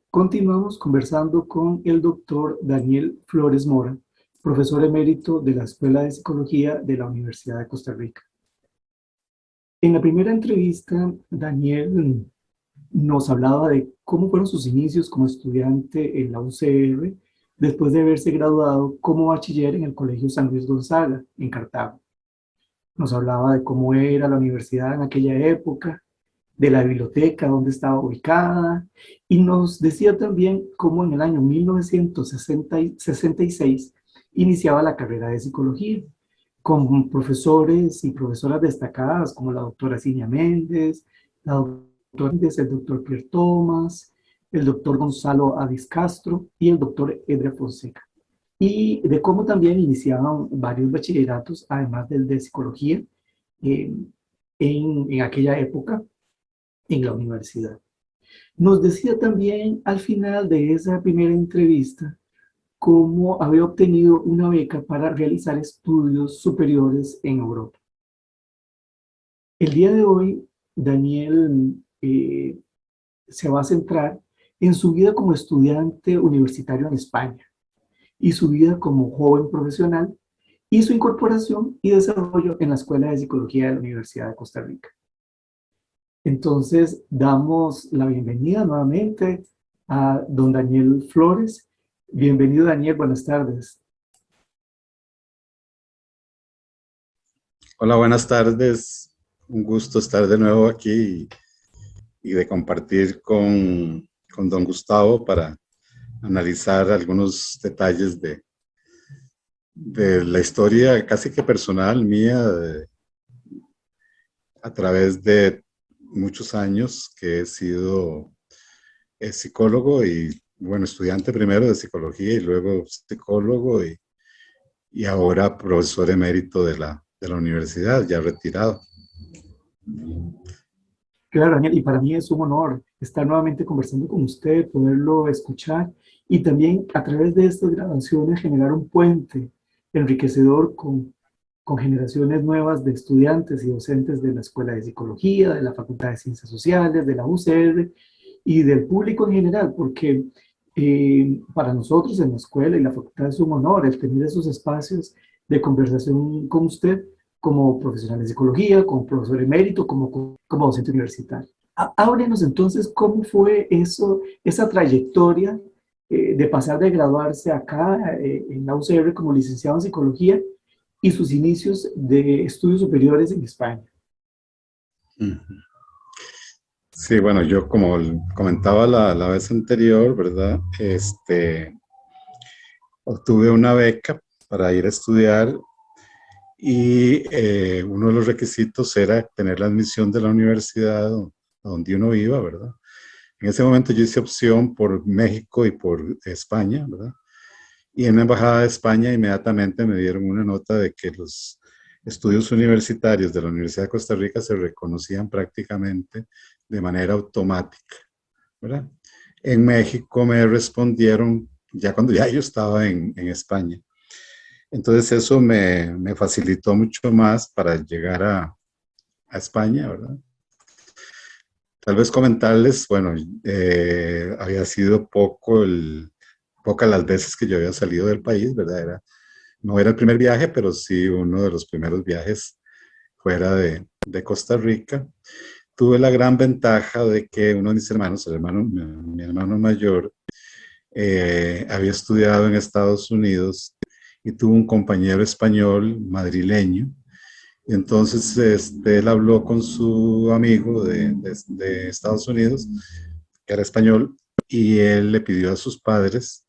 Continuamos conversando con el doctor Daniel Flores Mora, profesor emérito de la Escuela de Psicología de la Universidad de Costa Rica. En la primera entrevista, Daniel nos hablaba de cómo fueron sus inicios como estudiante en la UCR después de haberse graduado como bachiller en el Colegio San Luis Gonzaga, en Cartago. Nos hablaba de cómo era la universidad en aquella época, de la biblioteca donde estaba ubicada, y nos decía también cómo en el año 1966 iniciaba la carrera de psicología, con profesores y profesoras destacadas como la doctora Ciña Méndez, la doctora Méndez, el doctor Pierre Thomas, el doctor Gonzalo Adis Castro y el doctor Edre Fonseca. Y de cómo también iniciaban varios bachilleratos, además del de psicología, eh, en aquella época en la universidad. Nos decía también al final de esa primera entrevista cómo había obtenido una beca para realizar estudios superiores en Europa. El día de hoy, Daniel se va a centrar en su vida como estudiante universitario en España y su vida como joven profesional y su incorporación y desarrollo en la Escuela de Psicología de la Universidad de Costa Rica. Entonces, damos la bienvenida nuevamente a don Daniel Flores. Bienvenido, Daniel, buenas tardes. Hola, buenas tardes. Un gusto estar de nuevo aquí y de compartir con don Gustavo para analizar algunos detalles de la historia casi que personal mía a través de muchos años que he sido psicólogo y, bueno, estudiante primero de psicología y luego psicólogo y ahora profesor emérito de la universidad, ya retirado. Claro, Daniel, y para mí es un honor estar nuevamente conversando con usted, poderlo escuchar y también a través de estas grabaciones generar un puente enriquecedor con generaciones nuevas de estudiantes y docentes de la Escuela de Psicología, de la Facultad de Ciencias Sociales, de la UCR y del público en general, porque para nosotros en la escuela y la facultad es un honor el tener esos espacios de conversación con usted como profesional de psicología, como profesor emérito, como docente universitario. Háblenos entonces cómo fue eso, esa trayectoria de pasar de graduarse acá en la UCR como licenciado en psicología y sus inicios de estudios superiores en España. Sí, bueno, yo como comentaba la vez anterior, ¿verdad? Obtuve una beca para ir a estudiar y uno de los requisitos era tener la admisión de la universidad donde uno iba, ¿verdad? En ese momento yo hice opción por México y por España, ¿verdad? Y en la Embajada de España inmediatamente me dieron una nota de que los estudios universitarios de la Universidad de Costa Rica se reconocían prácticamente de manera automática, ¿verdad? En México me respondieron ya cuando ya yo estaba en España. Entonces eso me facilitó mucho más para llegar a España, ¿verdad? Tal vez comentarles, bueno, había sido pocas las veces que yo había salido del país, ¿verdad? No era el primer viaje, pero sí uno de los primeros viajes fuera de Costa Rica. Tuve la gran ventaja de que uno de mis hermanos, mi hermano mayor, había estudiado en Estados Unidos y tuvo un compañero español madrileño. Y entonces él habló con su amigo de Estados Unidos, que era español, y él le pidió a sus padres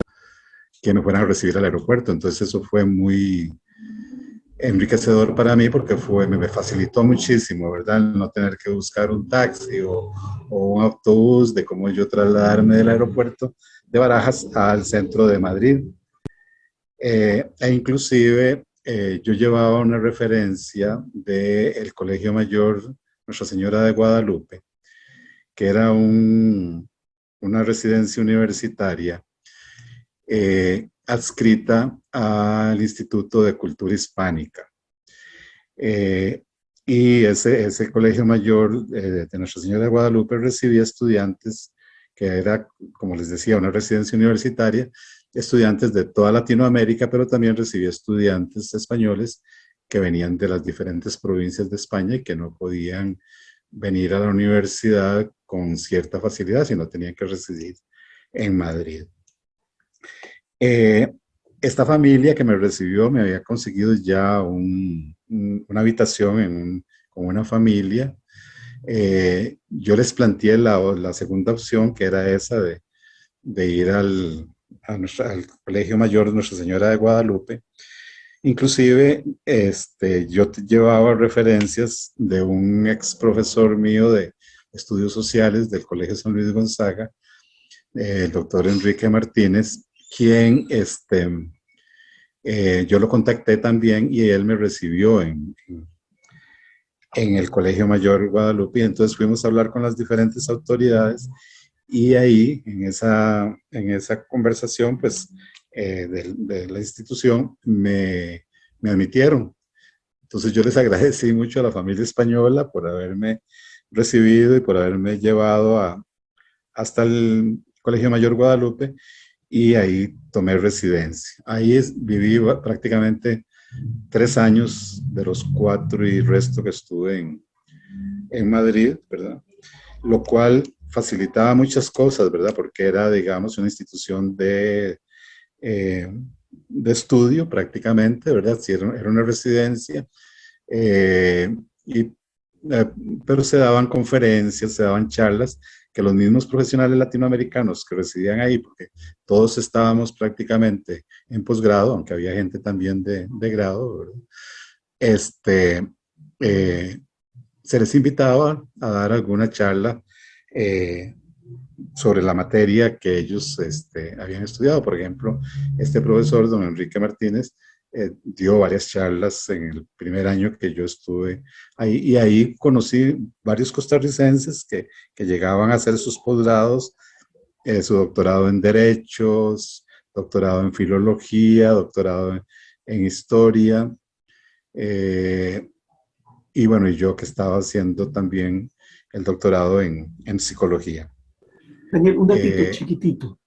que me fueran a recibir al aeropuerto. Entonces eso fue muy enriquecedor para mí porque me facilitó muchísimo, ¿verdad? No tener que buscar un taxi o un autobús de cómo yo trasladarme del aeropuerto de Barajas al centro de Madrid. E inclusive yo llevaba una referencia del Colegio Mayor Nuestra Señora de Guadalupe, que era una residencia universitaria adscrita al Instituto de Cultura Hispánica. Y ese colegio mayor de Nuestra Señora de Guadalupe recibía estudiantes que era, como les decía, una residencia universitaria, estudiantes de toda Latinoamérica, pero también recibía estudiantes españoles que venían de las diferentes provincias de España y que no podían venir a la universidad con cierta facilidad, sino tenían que residir en Madrid. Eh, Esta familia que me recibió me había conseguido ya una habitación con una familia. Yo les planteé la segunda opción, que era esa de ir al Colegio Mayor de Nuestra Señora de Guadalupe. Inclusive, yo llevaba referencias de un ex profesor mío de estudios sociales del Colegio San Luis Gonzaga, el doctor Enrique Martínez, quien yo lo contacté también y él me recibió en el Colegio Mayor Guadalupe. Entonces fuimos a hablar con las diferentes autoridades y ahí, en esa conversación, pues, de la institución, me admitieron. Entonces yo les agradecí mucho a la familia española por haberme recibido y por haberme llevado hasta el Colegio Mayor Guadalupe y ahí tomé residencia. Ahí viví prácticamente 3 años de los 4 y resto que estuve en Madrid, ¿verdad? Lo cual facilitaba muchas cosas, ¿verdad? Porque era, digamos, una institución de estudio prácticamente, ¿verdad? Sí, era una residencia, eh, y, eh, pero se daban conferencias, se daban charlas que los mismos profesionales latinoamericanos que residían ahí, porque todos estábamos prácticamente en posgrado, aunque había gente también de grado, ¿verdad? Este, eh, Se les invitaba a dar alguna charla eh, sobre la materia que ellos habían estudiado. Por ejemplo, este profesor, don Enrique Martínez, dio varias charlas en el primer año que yo estuve ahí y ahí conocí varios costarricenses que llegaban a hacer sus posgrados, su doctorado en Derechos, doctorado en Filología, doctorado en Historia, eh, y bueno, y yo que estaba haciendo también el doctorado en Psicología. Daniel, un datito Eh, chiquitito.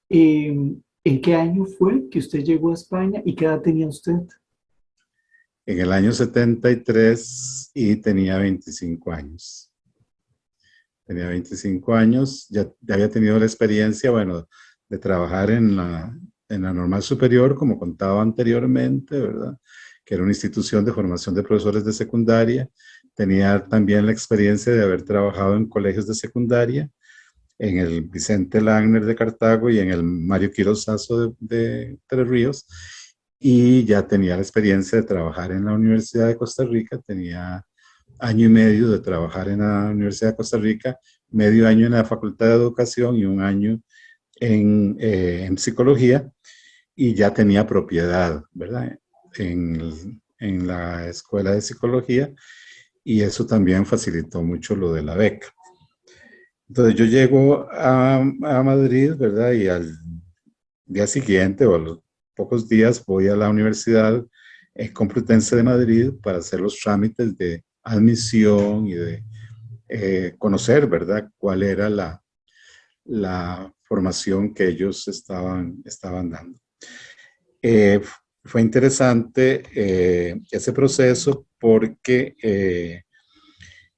¿En qué año fue que usted llegó a España y qué edad tenía usted? en el año 73 y tenía 25 años. Tenía 25 años, ya había tenido la experiencia, bueno, de trabajar en la normal superior, como contaba anteriormente, ¿verdad? Que era una institución de formación de profesores de secundaria. Tenía también la experiencia de haber trabajado en colegios de secundaria, en el Vicente Lagner de Cartago y en el Mario Quiroz Sazo de Tres Ríos. Y ya tenía la experiencia de trabajar en la Universidad de Costa Rica, tenía año y medio de trabajar en la Universidad de Costa Rica, medio año en la Facultad de Educación y un año en Psicología, y ya tenía propiedad, ¿verdad? En la Escuela de Psicología, y eso también facilitó mucho lo de la beca. Entonces yo llego a Madrid, ¿verdad? Y al día siguiente o a los pocos días voy a la Universidad Complutense de Madrid para hacer los trámites de admisión y de conocer, ¿verdad?, cuál era la formación que ellos estaban dando. Eh, Fue interesante ese proceso porque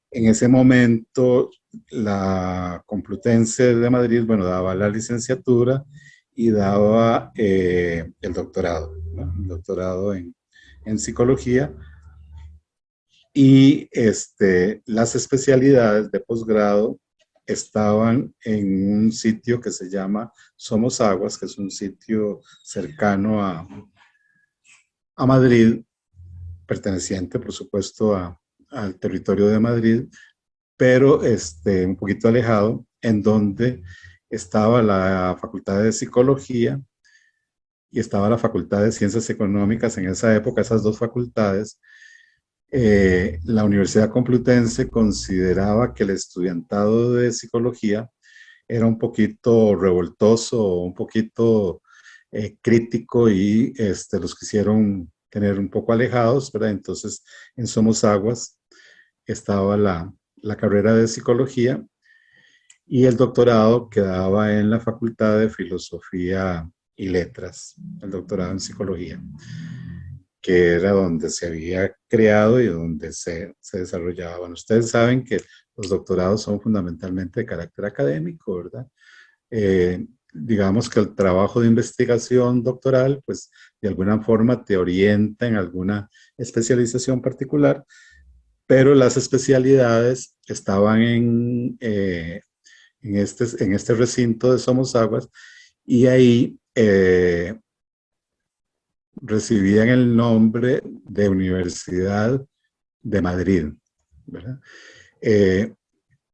en ese momento la Complutense de Madrid, bueno, daba la licenciatura y daba el doctorado, ¿no? El doctorado en psicología, y las especialidades de posgrado estaban en un sitio que se llama Somos Aguas, que es un sitio cercano a Madrid, perteneciente, por supuesto, al territorio de Madrid, pero un poquito alejado, en donde estaba la Facultad de Psicología y estaba la Facultad de Ciencias Económicas. En esa época, esas dos facultades, la Universidad Complutense consideraba que el estudiantado de psicología era un poquito revoltoso, un poquito crítico, y los quisieron tener un poco alejados, ¿verdad? Entonces, en Somos Aguas estaba la carrera de psicología, y el doctorado quedaba en la Facultad de Filosofía y Letras, el doctorado en Psicología, que era donde se había creado y donde se desarrollaba. Bueno, ustedes saben que los doctorados son fundamentalmente de carácter académico, ¿verdad? Digamos que el trabajo de investigación doctoral, pues de alguna forma te orienta en alguna especialización particular, pero las especialidades estaban en este recinto de Somosaguas y ahí recibían el nombre de Universidad de Madrid, ¿verdad? Eh,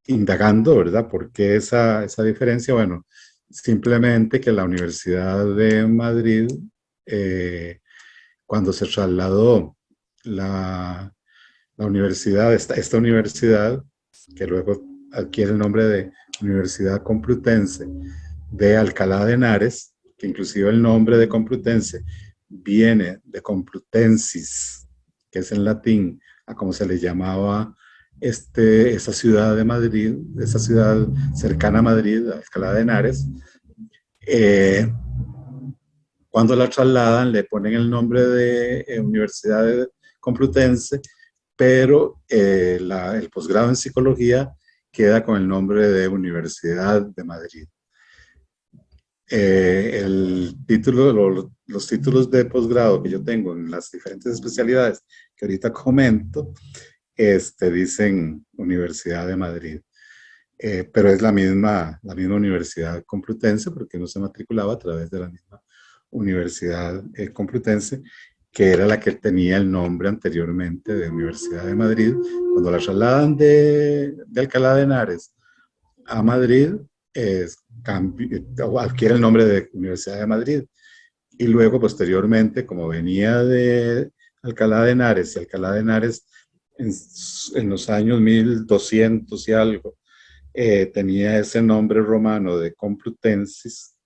Indagando, ¿verdad? ¿Por qué esa diferencia? Bueno, simplemente que la Universidad de Madrid, eh, cuando se trasladó la universidad, esta universidad, que luego adquiere el nombre de Universidad Complutense de Alcalá de Henares, que inclusive el nombre de Complutense viene de Complutensis, que es en latín, a como se le llamaba esa ciudad de Madrid, esa ciudad cercana a Madrid, Alcalá de Henares. Eh, Cuando la trasladan, le ponen el nombre de Universidad Complutense, pero el posgrado en psicología queda con el nombre de Universidad de Madrid. Los títulos de posgrado que yo tengo en las diferentes especialidades que ahorita comento, dicen Universidad de Madrid. Pero es la misma Universidad Complutense, porque uno se matriculaba a través de la misma Universidad Complutense, que era la que tenía el nombre anteriormente de Universidad de Madrid. Cuando la trasladan de Alcalá de Henares a Madrid, adquiere el nombre de Universidad de Madrid. Y luego, posteriormente, como venía de Alcalá de Henares, y Alcalá de Henares en los años 1200 y algo, tenía ese nombre romano de Complutensis,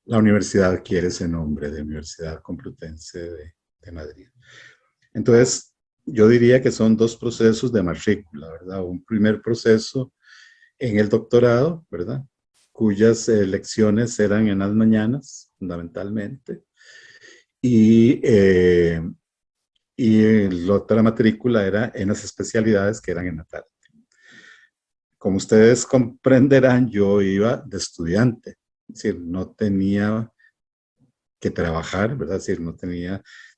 la universidad adquiere ese nombre de Universidad Complutense de Madrid. Entonces, yo diría que son dos procesos de matrícula, ¿verdad? Un primer proceso en el doctorado, ¿verdad? Cuyas lecciones eran en las mañanas, fundamentalmente, y la otra matrícula era en las especialidades que eran en la tarde. Como ustedes comprenderán, yo iba de estudiante, es decir, no tenía que trabajar, ¿verdad? Es decir,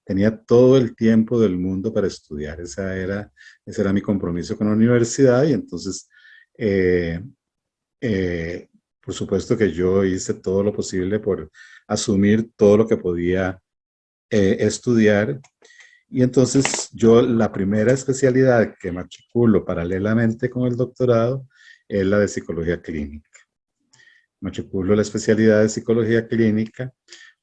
tenía todo el tiempo del mundo para estudiar. Ese era mi compromiso con la universidad y entonces, eh, eh, por supuesto que yo hice todo lo posible por asumir todo lo que podía estudiar. Y entonces yo la primera especialidad que matriculo paralelamente con el doctorado es la de psicología clínica. Matriculo la especialidad de psicología clínica,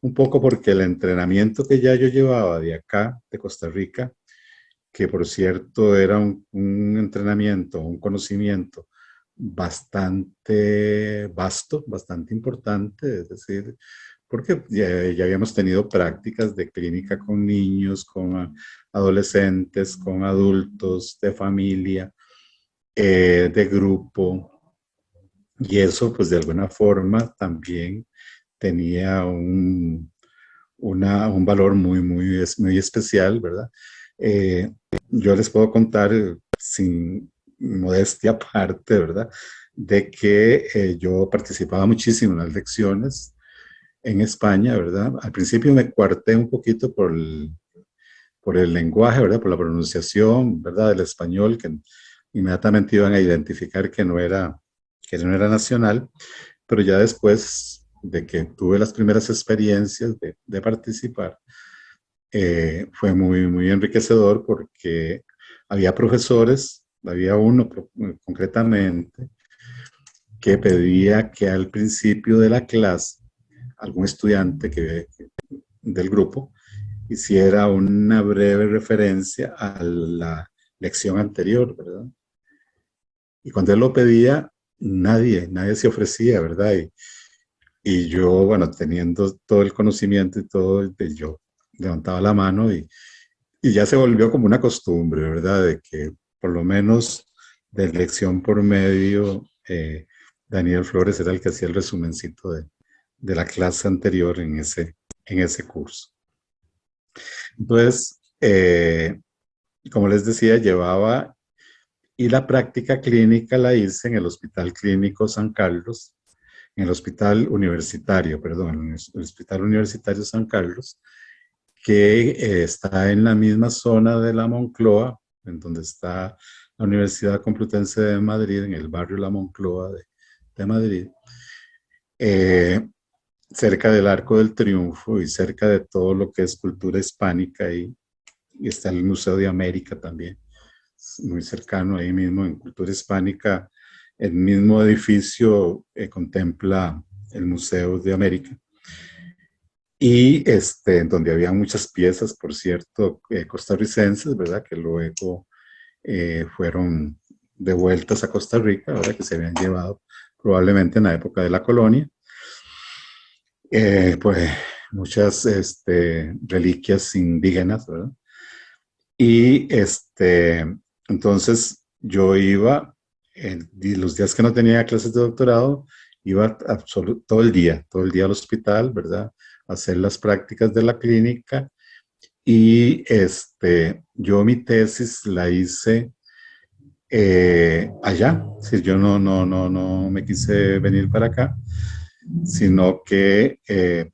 un poco porque el entrenamiento que ya yo llevaba de acá, de Costa Rica, que por cierto era un entrenamiento, un conocimiento bastante vasto, bastante importante, es decir, porque ya habíamos tenido prácticas de clínica con niños, con adolescentes, con adultos, de familia, de grupo, y eso pues de alguna forma también tenía un valor muy especial, ¿verdad? Eh, yo les puedo contar, sin modestia aparte, ¿verdad? De que yo participaba muchísimo en las lecciones en España, ¿verdad? Al principio me cuarté un poquito por el lenguaje, ¿verdad? Por la pronunciación, ¿verdad? Del español, que inmediatamente iban a identificar que no era nacional, pero ya después de que tuve las primeras experiencias de participar, fue muy enriquecedor porque había profesores, había uno concretamente que pedía que al principio de la clase algún estudiante del grupo hiciera una breve referencia a la lección anterior, ¿verdad? Y cuando él lo pedía, nadie se ofrecía, ¿verdad? Y yo, bueno, teniendo todo el conocimiento y todo, yo levantaba la mano y ya se volvió como una costumbre, ¿verdad? De que por lo menos de lección por medio, Daniel Flores era el que hacía el resumencito de la clase anterior en ese curso. Entonces, como les decía, llevaba, y la práctica clínica la hice en el Hospital Clínico San Carlos, en el Hospital Universitario, perdón, en el Hospital Universitario San Carlos, que está en la misma zona de la Moncloa, en donde está la Universidad Complutense de Madrid, en el barrio La Moncloa de Madrid, cerca del Arco del Triunfo y cerca de todo lo que es cultura hispánica, y está el Museo de América también, muy cercano ahí mismo en cultura hispánica. El mismo edificio contempla el Museo de América. Y donde había muchas piezas, por cierto, costarricenses, ¿verdad? Que luego fueron devueltas a Costa Rica, ¿verdad? Que se habían llevado probablemente en la época de la colonia. Pues muchas reliquias indígenas, ¿verdad? Y entonces yo iba, los días que no tenía clases de doctorado, iba todo el día al hospital, ¿verdad? A hacer las prácticas de la clínica. Y yo mi tesis la hice allá. Si yo no me quise venir para acá, sino que,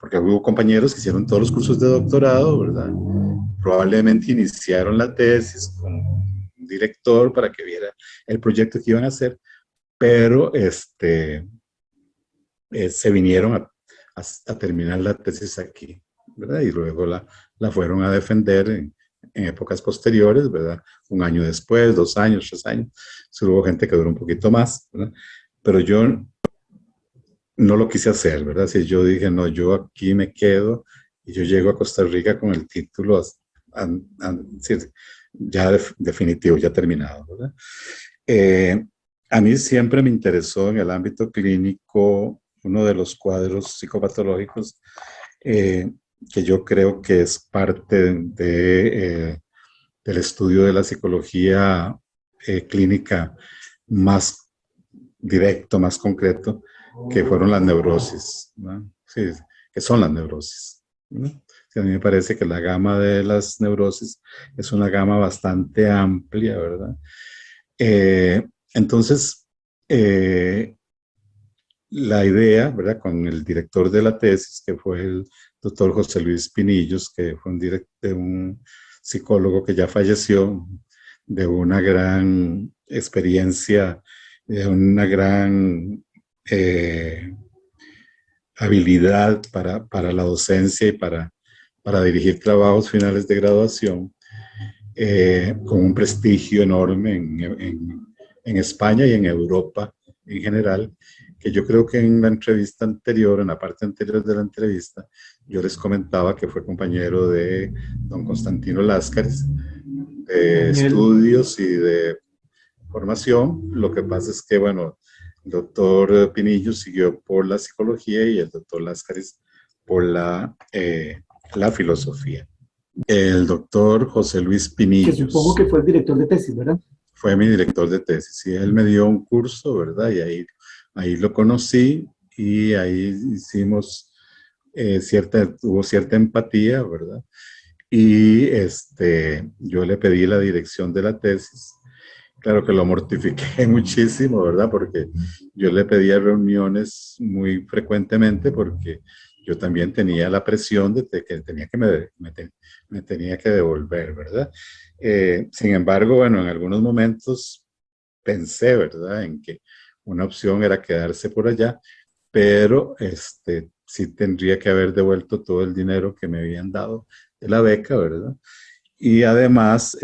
porque hubo compañeros que hicieron todos los cursos de doctorado, ¿verdad? Probablemente iniciaron la tesis con un director para que viera el proyecto que iban a hacer, pero se vinieron a terminar la tesis aquí, ¿verdad? Y luego la fueron a defender en épocas posteriores, ¿verdad? Un año después, 2 años, 3 años. Solo hubo gente que duró un poquito más, ¿verdad? Pero yo no lo quise hacer, ¿verdad? Si yo dije, no, yo aquí me quedo y yo llego a Costa Rica con el título sí, ya definitivo, ya terminado, ¿verdad? A mí siempre me interesó en el ámbito clínico uno de los cuadros psicopatológicos que yo creo que es parte del estudio de la psicología clínica más directo, más concreto, que fueron las neurosis, ¿no? Sí, que son las neurosis, ¿no? Sí, a mí me parece que la gama de las neurosis es una gama bastante amplia, ¿verdad? Entonces, la idea, ¿verdad? Con el director de la tesis, que fue el doctor José Luis Pinillos, que fue un psicólogo que ya falleció, de una gran experiencia, de una gran habilidad para la docencia y para dirigir trabajos finales de graduación, con un prestigio enorme en España y en Europa en general, que yo creo que en la entrevista anterior, en la parte anterior de la entrevista, yo les comentaba que fue compañero de don Constantino Láscaris, de Daniel, estudios y de formación. Lo que pasa es que, bueno, el doctor Pinillo siguió por la psicología y el doctor Láscaris por la filosofía. El doctor José Luis que supongo Pinillos que fue el director de tesis, ¿verdad? fue mi director de tesis y él me dio un curso, ¿verdad? Y ahí lo conocí y ahí hicimos hubo cierta empatía, ¿verdad? Y yo le pedí la dirección de la tesis. Claro que lo mortifiqué muchísimo, ¿verdad? Porque yo le pedía reuniones muy frecuentemente porque yo también tenía la presión de que tenía que me tenía que devolver, ¿verdad? Sin embargo, bueno, en algunos momentos pensé, ¿verdad? En que una opción era quedarse por allá, pero sí tendría que haber devuelto todo el dinero que me habían dado de la beca, ¿verdad? Y además,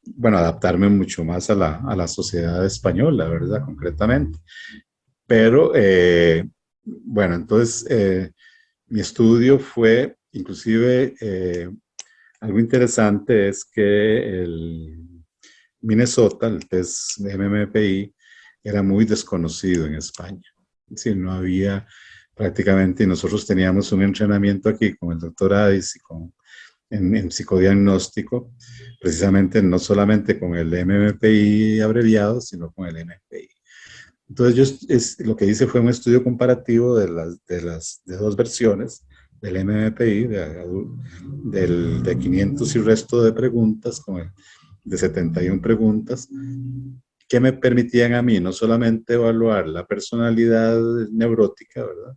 bueno, adaptarme mucho más a la sociedad española, ¿verdad? Concretamente. Pero, bueno, entonces, mi estudio fue, inclusive, algo interesante es que el Minnesota, el test de MMPI, era muy desconocido en España. Es decir, no había prácticamente, y nosotros teníamos un entrenamiento aquí con el doctor Addis y con en psicodiagnóstico, precisamente no solamente con el MMPI abreviado, sino con el MPI. Entonces, lo que hice fue un estudio comparativo de dos versiones del MMPI, de 500 y resto de preguntas, de 71 preguntas, que me permitían a mí no solamente evaluar la personalidad neurótica, ¿verdad?,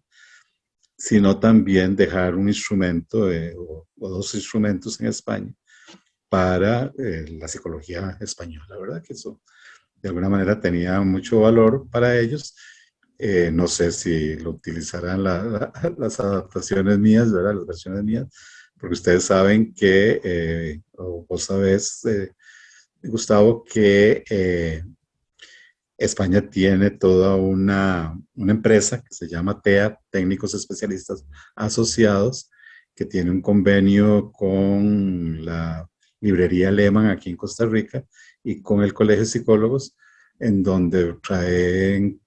sino también dejar un instrumento o dos instrumentos en España para la psicología española, ¿verdad? Que eso de alguna manera tenía mucho valor para ellos. No sé si lo utilizarán las adaptaciones mías, ¿verdad? Las versiones mías, porque ustedes saben que, o vos sabés, Gustavo, que España tiene toda una empresa que se llama TEA, Técnicos Especialistas Asociados, que tiene un convenio con la librería Lehman aquí en Costa Rica y con el Colegio de Psicólogos, en donde traen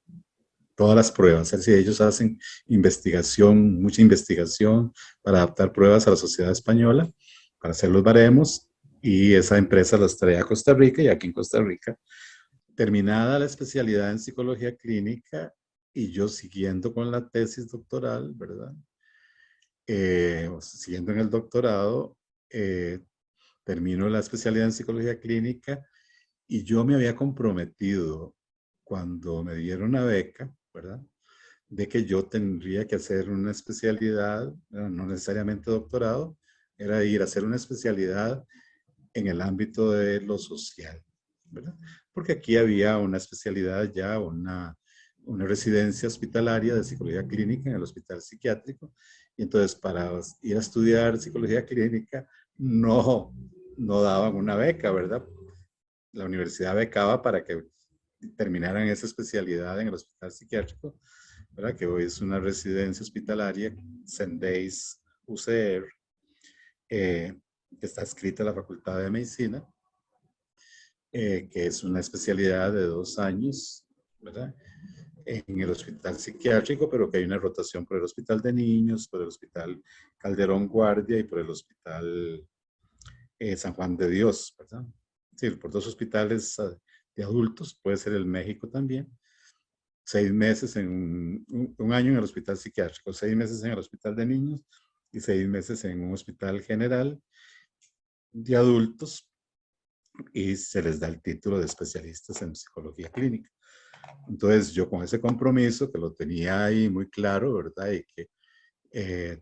todas las pruebas. Es decir, ellos hacen investigación, mucha investigación para adaptar pruebas a la sociedad española, para hacer los baremos, y esa empresa las trae a Costa Rica, y aquí en Costa Rica, terminada la especialidad en psicología clínica y yo siguiendo con la tesis doctoral, ¿verdad? Siguiendo en el doctorado, eh, termino la especialidad en psicología clínica y yo me había comprometido cuando me dieron una beca, ¿verdad?, de que yo tendría que hacer una especialidad, no necesariamente doctorado, era ir a hacer una especialidad en el ámbito de lo social, ¿verdad? Porque aquí había una especialidad ya, una residencia hospitalaria de psicología clínica en el hospital psiquiátrico, y entonces para ir a estudiar psicología clínica no, no daban una beca, ¿verdad? La universidad becaba para que terminaran esa especialidad en el hospital psiquiátrico, ¿verdad?, que hoy es una residencia hospitalaria, Sendeis UCR, que está escrita en la Facultad de Medicina, que es una especialidad de 2 años, ¿verdad?, en el hospital psiquiátrico, pero que hay una rotación por el hospital de niños, por el hospital Calderón Guardia y por el hospital San Juan de Dios, ¿verdad? Sí, por dos hospitales de adultos, puede ser el México también. 6 meses un año en el hospital psiquiátrico, 6 meses en el hospital de niños y 6 meses en un hospital general de adultos, y se les da el título de especialistas en psicología clínica. Entonces yo con ese compromiso que lo tenía ahí muy claro, ¿verdad? Y que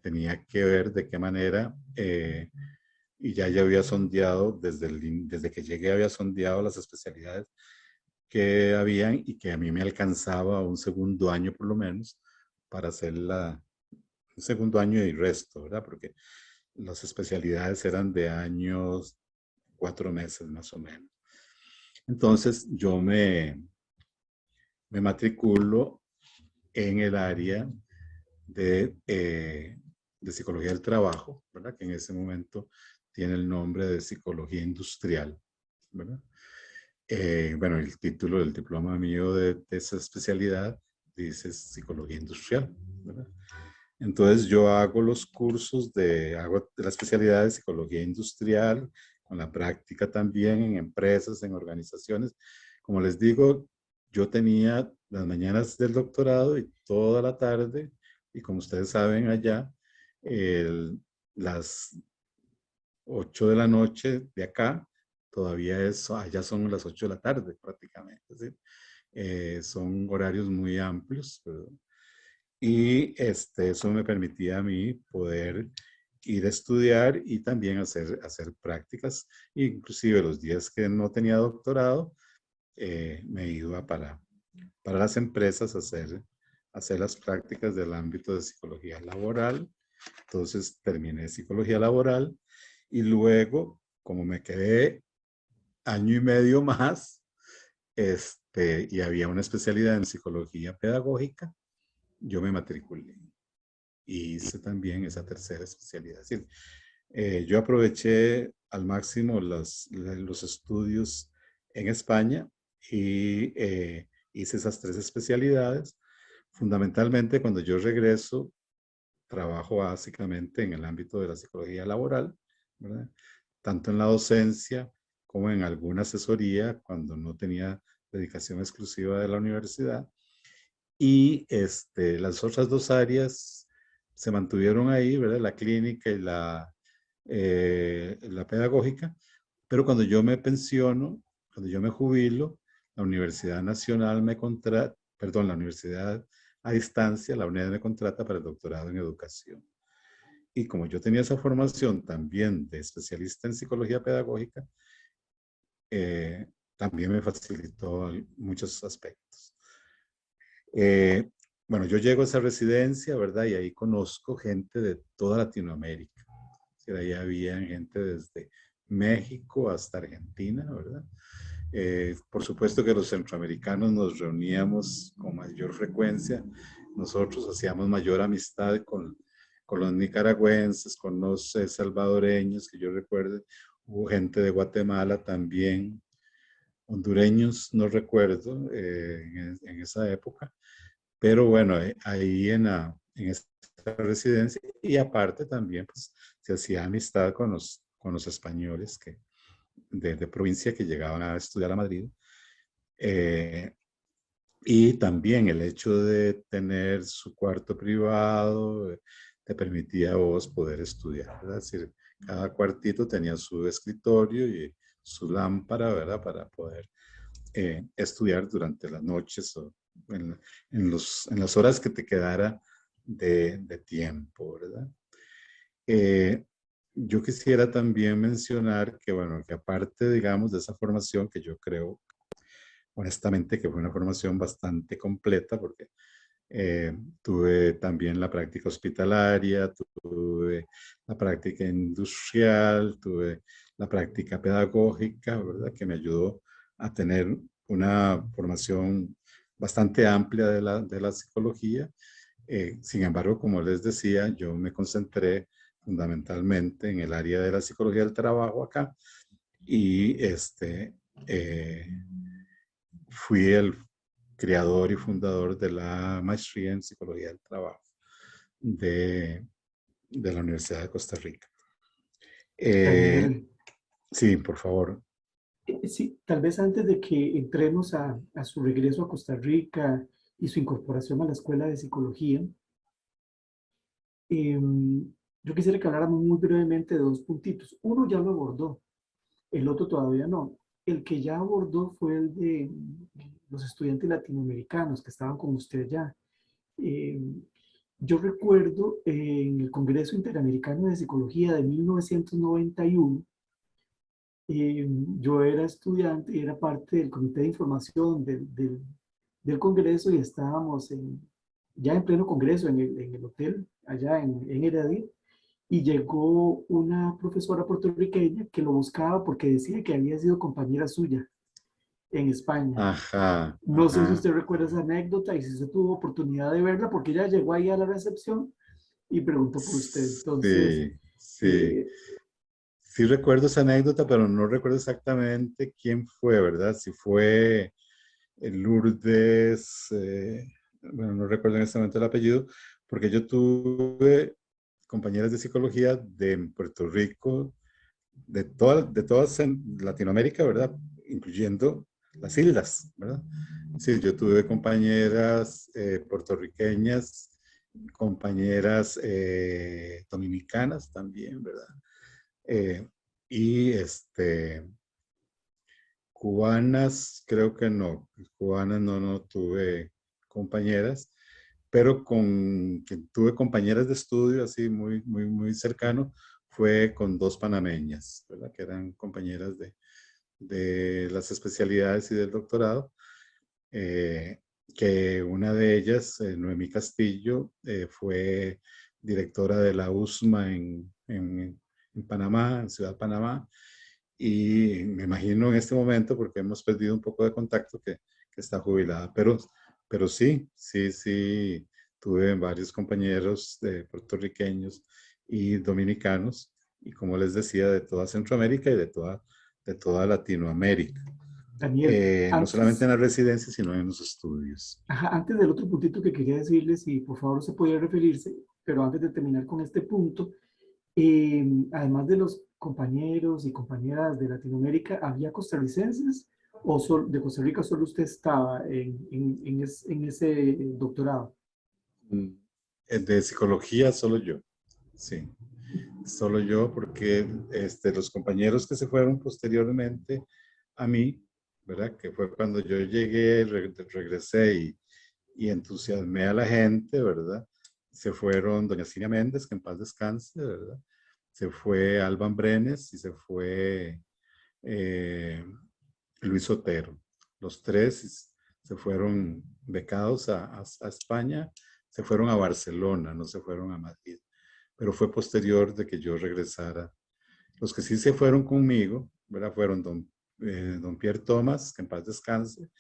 tenía que ver de qué manera, y ya había sondeado, desde que llegué había sondeado las especialidades que habían y que a mí me alcanzaba un segundo año por lo menos para hacer un segundo año y resto, ¿verdad? Porque las especialidades eran de años, 4 meses más o menos. Entonces yo me matriculo en el área de psicología del trabajo, ¿verdad?, que en ese momento tiene el nombre de psicología industrial, ¿verdad? Bueno, el título del diploma mío de esa especialidad dice psicología industrial, ¿verdad? Entonces yo hago los cursos hago la especialidad de psicología industrial, con la práctica también en empresas, en organizaciones. Como les digo, yo tenía las mañanas del doctorado y toda la tarde, y como ustedes saben allá, las 8 de la noche de acá, todavía allá son las 8 de la tarde prácticamente, ¿sí? Son horarios muy amplios, ¿verdad? Y eso me permitía a mí poder ir a estudiar y también hacer prácticas. Inclusive los días que no tenía doctorado, me iba para las empresas a hacer las prácticas del ámbito de psicología laboral. Entonces terminé psicología laboral y luego, como me quedé año y medio más, y había una especialidad en psicología pedagógica, yo me matriculé y hice también esa tercera especialidad. Es decir, yo aproveché al máximo los estudios en España y hice esas 3 especialidades. Fundamentalmente, cuando yo regreso, trabajo básicamente en el ámbito de la psicología laboral, ¿verdad? Tanto en la docencia como en alguna asesoría cuando no tenía dedicación exclusiva de la universidad. Y las otras dos áreas se mantuvieron ahí, ¿verdad? La clínica y la pedagógica. Pero cuando yo me pensiono, cuando yo me jubilo, la Universidad Nacional me contrata, perdón, la Universidad a Distancia, la UNED me contrata para el doctorado en educación. Y como yo tenía esa formación también de especialista en psicología pedagógica, eh, también me facilitó muchos aspectos. Eh, bueno, yo llego a esa residencia, ¿verdad? Y ahí conozco gente de toda Latinoamérica. Ahí había gente desde México hasta Argentina, ¿verdad? Por supuesto que los centroamericanos nos reuníamos con mayor frecuencia. Nosotros hacíamos mayor amistad con los nicaragüenses, con los salvadoreños, que yo recuerdo. Hubo gente de Guatemala también, hondureños, no recuerdo, en esa época. Pero bueno, ahí en esta residencia, y aparte también, pues, se hacía amistad con los españoles de provincia que llegaban a estudiar a Madrid. Eh, y también el hecho de tener su cuarto privado te permitía a vos poder estudiar, ¿verdad? Es decir, cada cuartito tenía su escritorio y su lámpara, ¿verdad? Para poder estudiar durante las noches o en las horas que te quedara de tiempo, ¿verdad? Eh, yo quisiera también mencionar que, bueno, que aparte, digamos, de esa formación que yo creo, honestamente, que fue una formación bastante completa, porque tuve también la práctica hospitalaria, tuve la práctica industrial, tuve la práctica pedagógica, ¿verdad? Que me ayudó a tener una formación bastante amplia de la psicología. Sin embargo, como les decía, yo me concentré fundamentalmente en el área de la psicología del trabajo acá y eh, fui el creador y fundador de la maestría en psicología del trabajo de, de la Universidad de Costa Rica. Eh, Daniel, sí, por favor. sí, tal vez antes de que entremos a su regreso a Costa Rica y su incorporación a la Escuela de Psicología, yo quisiera que habláramos muy brevemente de dos puntitos. Uno ya lo abordó, el otro todavía no. El que ya abordó fue el de los estudiantes latinoamericanos que estaban con usted ya. Eh, yo recuerdo en el Congreso Interamericano de Psicología de 1991, yo era estudiante y era parte del comité de información del Congreso y estábamos ya en pleno Congreso en el hotel allá en Heredia y llegó una profesora puertorriqueña que lo buscaba porque decía que había sido compañera suya en España. Ajá, No sé si ajá. usted recuerda esa anécdota y si usted tuvo oportunidad de verla porque ella llegó ahí a la recepción y preguntó por usted. Entonces, Sí, sí. eh, Sí recuerdo esa anécdota, pero no recuerdo exactamente quién fue, ¿verdad? Si fue Lourdes, bueno, no recuerdo en este momento el apellido, porque yo tuve compañeras de psicología de Puerto Rico, de todas en Latinoamérica, ¿verdad? Incluyendo las islas, ¿verdad? Sí, yo tuve compañeras puertorriqueñas, compañeras dominicanas también, ¿verdad? Eh, y cubanas, creo que no, cubanas no tuve compañeras, pero con quien tuve compañeras de estudio así muy cercano fue con dos panameñas, ¿verdad? Que eran compañeras de las especialidades y del doctorado, eh, que una de ellas, Noemí Castillo, fue directora de la USMA en Panamá, en Ciudad Panamá, y me imagino en este momento, porque hemos perdido un poco de contacto, que está jubilada, pero sí, tuve varios compañeros puertorriqueños y dominicanos, y como les decía, de toda Centroamérica y de toda Latinoamérica. Daniel, No solamente en antes, la residencia, sino en los estudios. ajá, antes del otro puntito que quería decirles, y por favor se podía referirse, pero antes de terminar con este punto, además de los compañeros y compañeras de Latinoamérica, ¿había costarricenses o de Costa Rica solo usted estaba en ese doctorado? Mm, de psicología solo yo, sí. Solo yo porque los compañeros que se fueron posteriormente a mí, ¿verdad? Que fue cuando yo llegué, regresé y entusiasmé a la gente, ¿verdad? Se fueron doña Cinia Méndez, que en paz descanse, ¿verdad? Se fue Alban Brenes y se fue eh, Luis Otero. Los tres se fueron becados a España, se fueron a Barcelona, no se fueron a Madrid. Pero fue posterior de que yo regresara. Los que sí se fueron conmigo, ¿verdad? Fueron don Pierre Thomas, que en paz descanse,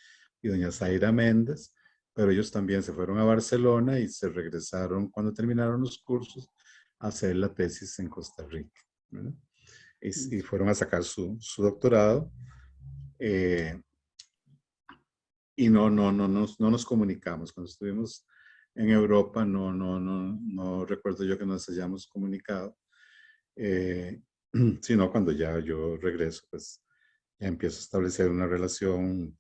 y doña Zaira Méndez, pero ellos también se fueron a Barcelona y se regresaron cuando terminaron los cursos a hacer la tesis en Costa Rica, ¿verdad? Y fueron a sacar su doctorado. eh, y no nos comunicamos. Cuando estuvimos en Europa, no recuerdo yo que nos hayamos comunicado, eh, sino cuando ya yo regreso, pues ya empiezo a establecer una relación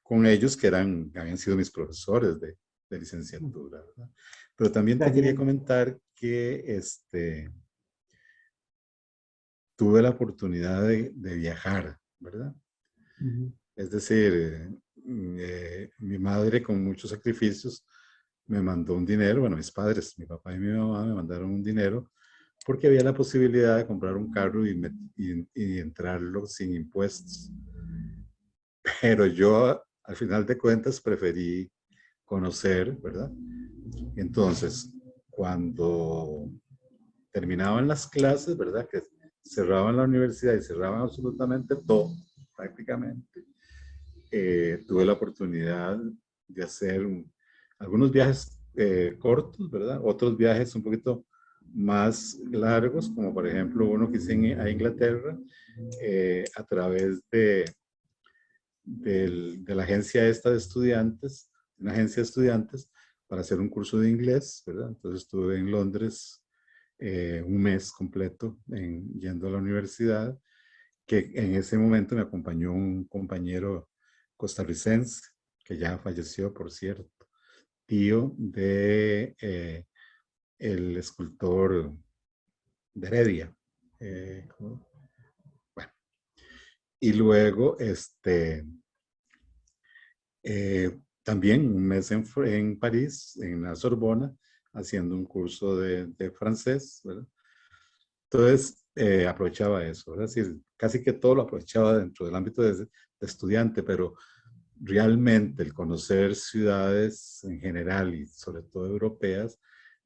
con ellos que habían sido mis profesores de licenciatura, ¿verdad? Pero también te quería Allí, comentar que tuve la oportunidad de viajar, ¿verdad? ujú. Es decir, mi madre con muchos sacrificios me mandó un dinero, bueno, mis padres, mi papá y mi mamá me mandaron un dinero porque había la posibilidad de comprar un carro y entrarlo sin impuestos. Pero yo, al final de cuentas, preferí conocer, ¿verdad? Entonces, cuando terminaban las clases, ¿verdad? Que cerraban la universidad y cerraban absolutamente todo, prácticamente. Tuve la oportunidad de hacer algunos viajes cortos, ¿verdad? Otros viajes un poquito más largos, como por ejemplo uno que hice a Inglaterra a través de la agencia esta de estudiantes, una agencia de estudiantes para hacer un curso de inglés, ¿verdad? Entonces estuve en Londres un mes completo yendo a la universidad, que en ese momento me acompañó un compañero costarricense, que ya falleció, por cierto, tío de el escultor de Heredia. Bueno, y luego, también un mes en París, en la Sorbona, haciendo un curso de francés, ¿verdad? Entonces, aprovechaba eso, ¿verdad? Es decir, casi que todo lo aprovechaba dentro del ámbito de estudiante, pero realmente el conocer ciudades en general y sobre todo europeas,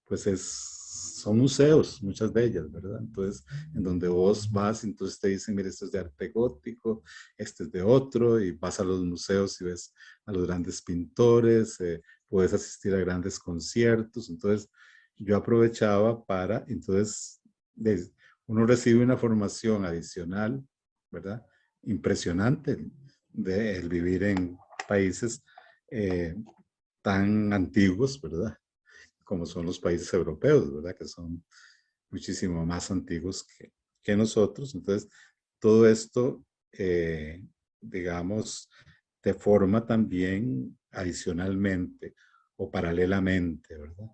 pues son museos, muchas de ellas, ¿verdad? Entonces, en donde vos vas, entonces te dicen, mire, esto es de arte gótico, este es de otro, y vas a los museos y ves a los grandes pintores, puedes asistir a grandes conciertos, entonces yo aprovechaba para, entonces, uno recibe una formación adicional, ¿verdad? Impresionante de el vivir en países eh, tan antiguos, ¿verdad? Como son los países europeos, ¿verdad? Que son muchísimo más antiguos que nosotros. Entonces, todo esto, digamos, te forma también adicionalmente o paralelamente, ¿verdad?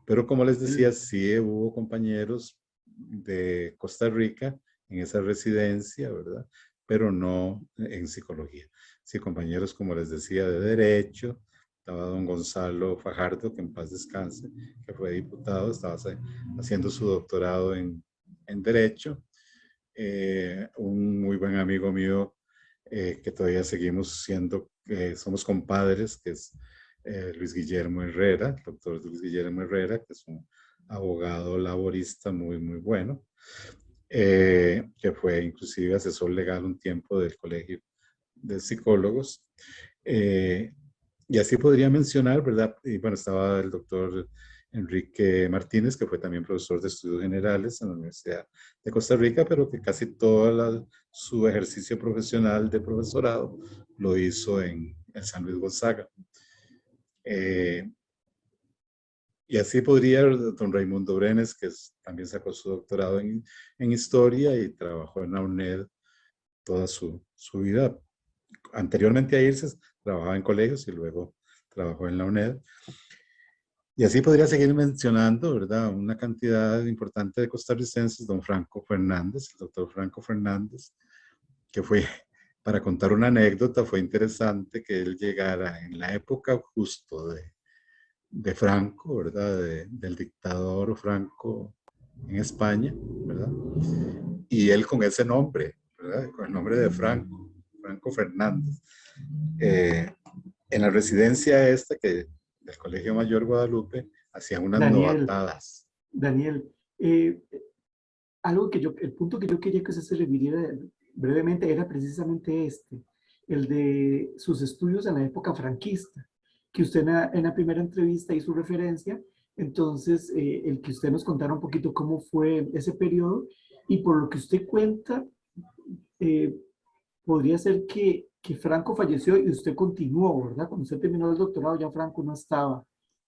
Pero como les decía, sí hubo compañeros de Costa Rica en esa residencia, ¿verdad? Pero no en psicología. Sí, compañeros, como les decía, de derecho. Estaba don Gonzalo Fajardo, que en paz descanse, que fue diputado, estaba haciendo su doctorado en derecho. Un muy buen amigo mío que todavía seguimos siendo, somos compadres, que es Luis Guillermo Herrera, el doctor Luis Guillermo Herrera, que es un abogado laborista muy bueno, que fue inclusive asesor legal un tiempo del Colegio de Psicólogos. Eh, y así podría mencionar, ¿verdad? Y bueno, estaba el doctor Enrique Martínez, que fue también profesor de estudios generales en la Universidad de Costa Rica, pero que casi todo su ejercicio profesional de profesorado lo hizo en San Luis Gonzaga. Eh, Y así podría don Raimundo Brenes, que también sacó su doctorado en historia y trabajó en la UNED toda su vida. Anteriormente a irse, trabajaba en colegios y luego trabajó en la UNED. Y así podría seguir mencionando, ¿verdad? Una cantidad importante de costarricenses, don Franco Fernández, el doctor Franco Fernández, que fue, para contar una anécdota, fue interesante que él llegara en la época justo de Franco, ¿verdad? Del dictador Franco en España, ¿verdad? Y él con ese nombre, ¿verdad? Con el nombre de Franco, Franco Fernández. Eh, en la residencia esta que del Colegio Mayor Guadalupe hacían unas Daniel, novatadas. Daniel, eh, algo que el punto que yo quería que usted se refiriera brevemente era precisamente este, el de sus estudios en la época franquista, que usted en la primera entrevista hizo referencia, entonces el que usted nos contara un poquito cómo fue ese periodo y por lo que usted cuenta, eh, podría ser que Franco falleció y usted continuó, ¿verdad? Cuando usted terminó el doctorado ya Franco no estaba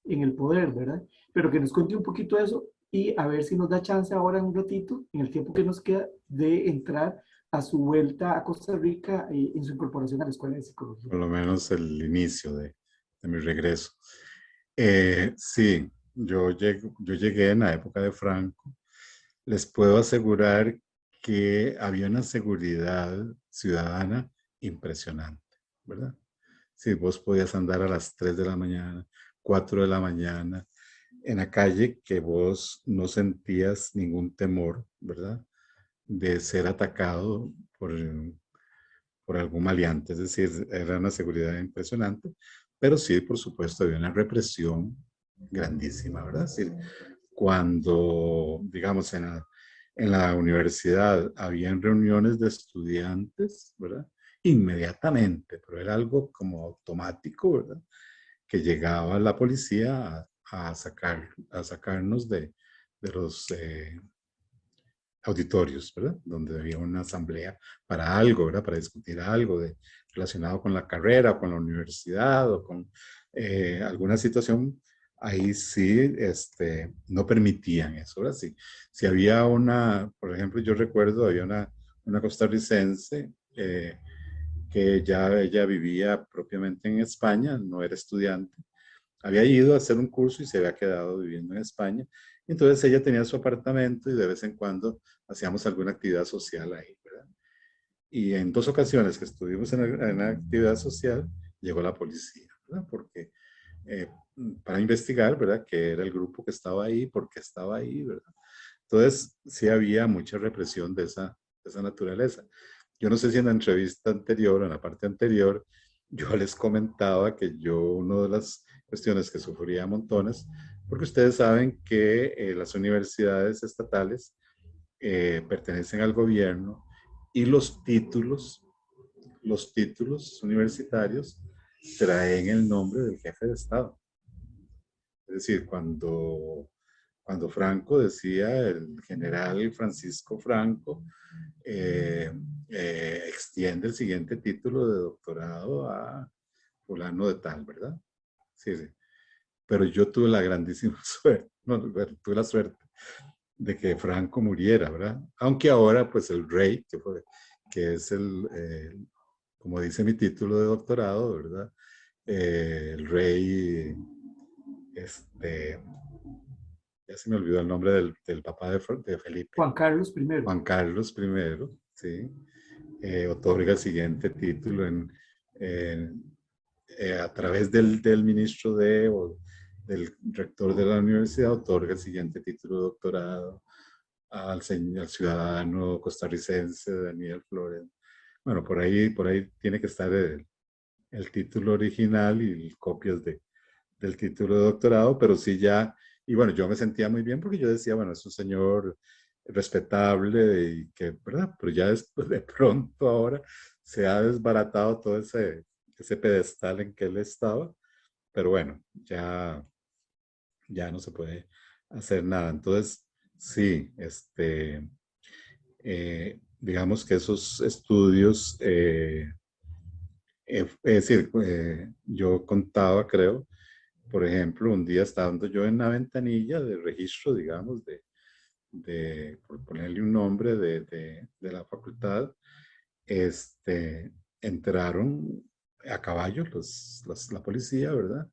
en el poder, ¿verdad? Pero que nos cuente un poquito de eso y a ver si nos da chance ahora en un ratito, en el tiempo que nos queda, de entrar a su vuelta a Costa Rica en su incorporación a la Escuela de Psicología. Por lo menos el inicio de mi regreso. Sí, yo llegué en la época de Franco. Les puedo asegurar que había una seguridad ciudadana impresionante, ¿verdad? Si vos podías andar a las 3 de la mañana, 4 de la mañana, en la calle, que vos no sentías ningún temor, ¿verdad? De ser atacado por algún maleante, es decir, era una seguridad impresionante, pero sí, por supuesto, había una represión grandísima, ¿verdad? Es decir, cuando, digamos, en la universidad habían reuniones de estudiantes, ¿verdad? Inmediatamente, pero era algo como automático, ¿verdad? Que llegaba la policía a sacarnos de los auditorios, ¿verdad? Donde había una asamblea para algo, ¿verdad? Para discutir algo relacionado con la carrera, con la universidad o con alguna situación. Ahí sí, no permitían eso, ¿verdad? Si había por ejemplo, yo recuerdo, había una costarricense que ya ella vivía propiamente en España, no era estudiante, había ido a hacer un curso y se había quedado viviendo en España. Entonces ella tenía su apartamento y de vez en cuando hacíamos alguna actividad social ahí, ¿verdad? Y en 2 ocasiones que estuvimos en la actividad social, llegó la policía, ¿verdad? Porque, eh, para investigar, ¿verdad? Que era el grupo que estaba ahí, por qué estaba ahí, ¿verdad? Entonces, sí había mucha represión de esa naturaleza. Yo no sé si en la entrevista anterior o en la parte anterior, yo les comentaba que yo, una de las cuestiones que sufría montones, porque ustedes saben que las universidades estatales pertenecen al gobierno y los títulos universitarios traen el nombre del jefe de Estado. Es decir, cuando Franco decía, el general Francisco Franco, extiende el siguiente título de doctorado a fulano de tal, ¿verdad? Sí, sí. Pero yo tuve la grandísima suerte, no, tuve la suerte de que Franco muriera, ¿verdad? Aunque ahora, pues el rey, que es como dice mi título de doctorado, ¿verdad? El rey, este, ya se me olvidó el nombre del papá de Felipe, Juan Carlos I. Juan Carlos I, ¿sí? Otorga el siguiente título a través del ministro o del rector de la universidad, otorga el siguiente título de doctorado al ciudadano costarricense Daniel Flores. Bueno, por ahí tiene que estar el título original y copias del título de doctorado, pero sí ya, y bueno, yo me sentía muy bien porque yo decía, bueno, es un señor respetable y que, ¿verdad? Pero ya después de pronto ahora se ha desbaratado todo ese pedestal en que él estaba, pero bueno, ya no se puede hacer nada. Entonces, sí, digamos que esos estudios, es decir, yo contaba, creo, Por ejemplo, un día estando yo en la ventanilla de registro, digamos, por ponerle un nombre de la facultad, entraron a caballo la policía, ¿verdad?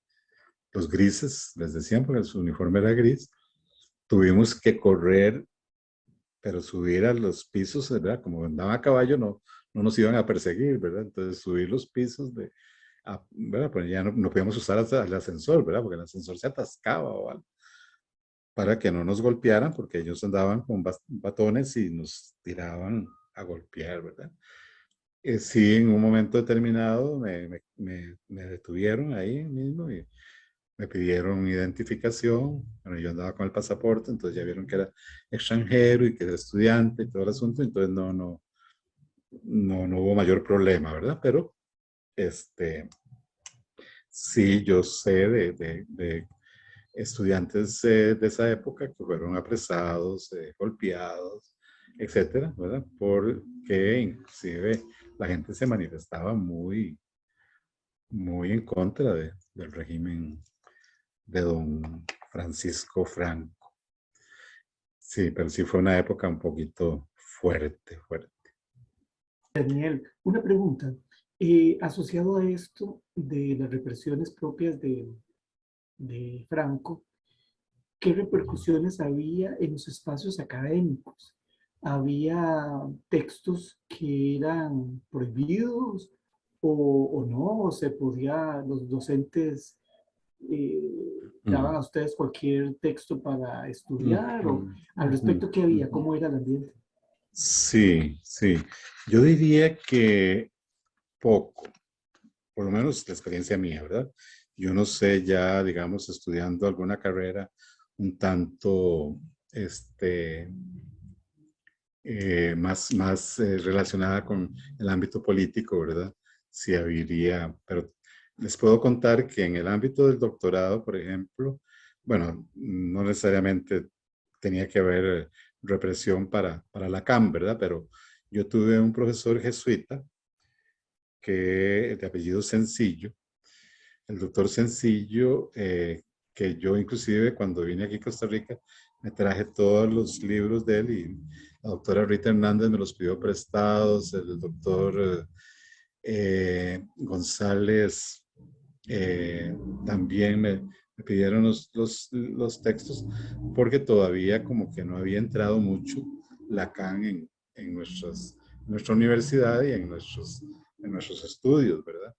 Los grises, les decían, porque su uniforme era gris. Tuvimos que correr, pero subir a los pisos, ¿verdad? Como andaba a caballo, no nos iban a perseguir, ¿verdad? Entonces subir los pisos ¿verdad? Pues ya no podíamos usar hasta el ascensor, ¿verdad? Porque el ascensor se atascaba o algo, para que no nos golpearan, porque ellos andaban con batones y nos tiraban a golpear, ¿verdad? Sí, en un momento determinado me detuvieron ahí mismo y me pidieron identificación. Bueno, yo andaba con el pasaporte, entonces ya vieron que era extranjero y que era estudiante y todo el asunto, entonces no hubo mayor problema, ¿verdad? Pero sí, yo sé de estudiantes de esa época que fueron apresados, golpeados, etcétera, ¿verdad? Porque inclusive la gente se manifestaba muy en contra del régimen de don Francisco Franco. Sí, pero sí fue una época un poquito fuerte, fuerte. Daniel, una pregunta. Asociado a esto de las represiones propias de Franco, ¿qué repercusiones había en los espacios académicos? ¿Había textos que eran prohibidos o no? ¿O se podía, los docentes eh, daban Mm, a ustedes cualquier texto para mm, estudiar? ¿O mm, al mm, respecto qué había? mm. ¿Cómo era el ambiente? Sí, sí. Yo diría que poco, por lo menos la experiencia mía, ¿verdad? Yo no sé ya, digamos, estudiando alguna carrera un tanto, más relacionada con el ámbito político, ¿verdad? Si habría, pero les puedo contar que en el ámbito del doctorado, por ejemplo, bueno, no necesariamente tenía que haber represión para la CAM, ¿verdad? Pero yo tuve un profesor jesuita que de apellido Sencillo, el doctor Sencillo, que yo inclusive cuando vine aquí a Costa Rica me traje todos los libros de él y la doctora Rita Hernández me los pidió prestados, el doctor González también me pidieron los textos porque todavía como que no había entrado mucho Lacan en nuestra universidad y en nuestros estudios, ¿verdad?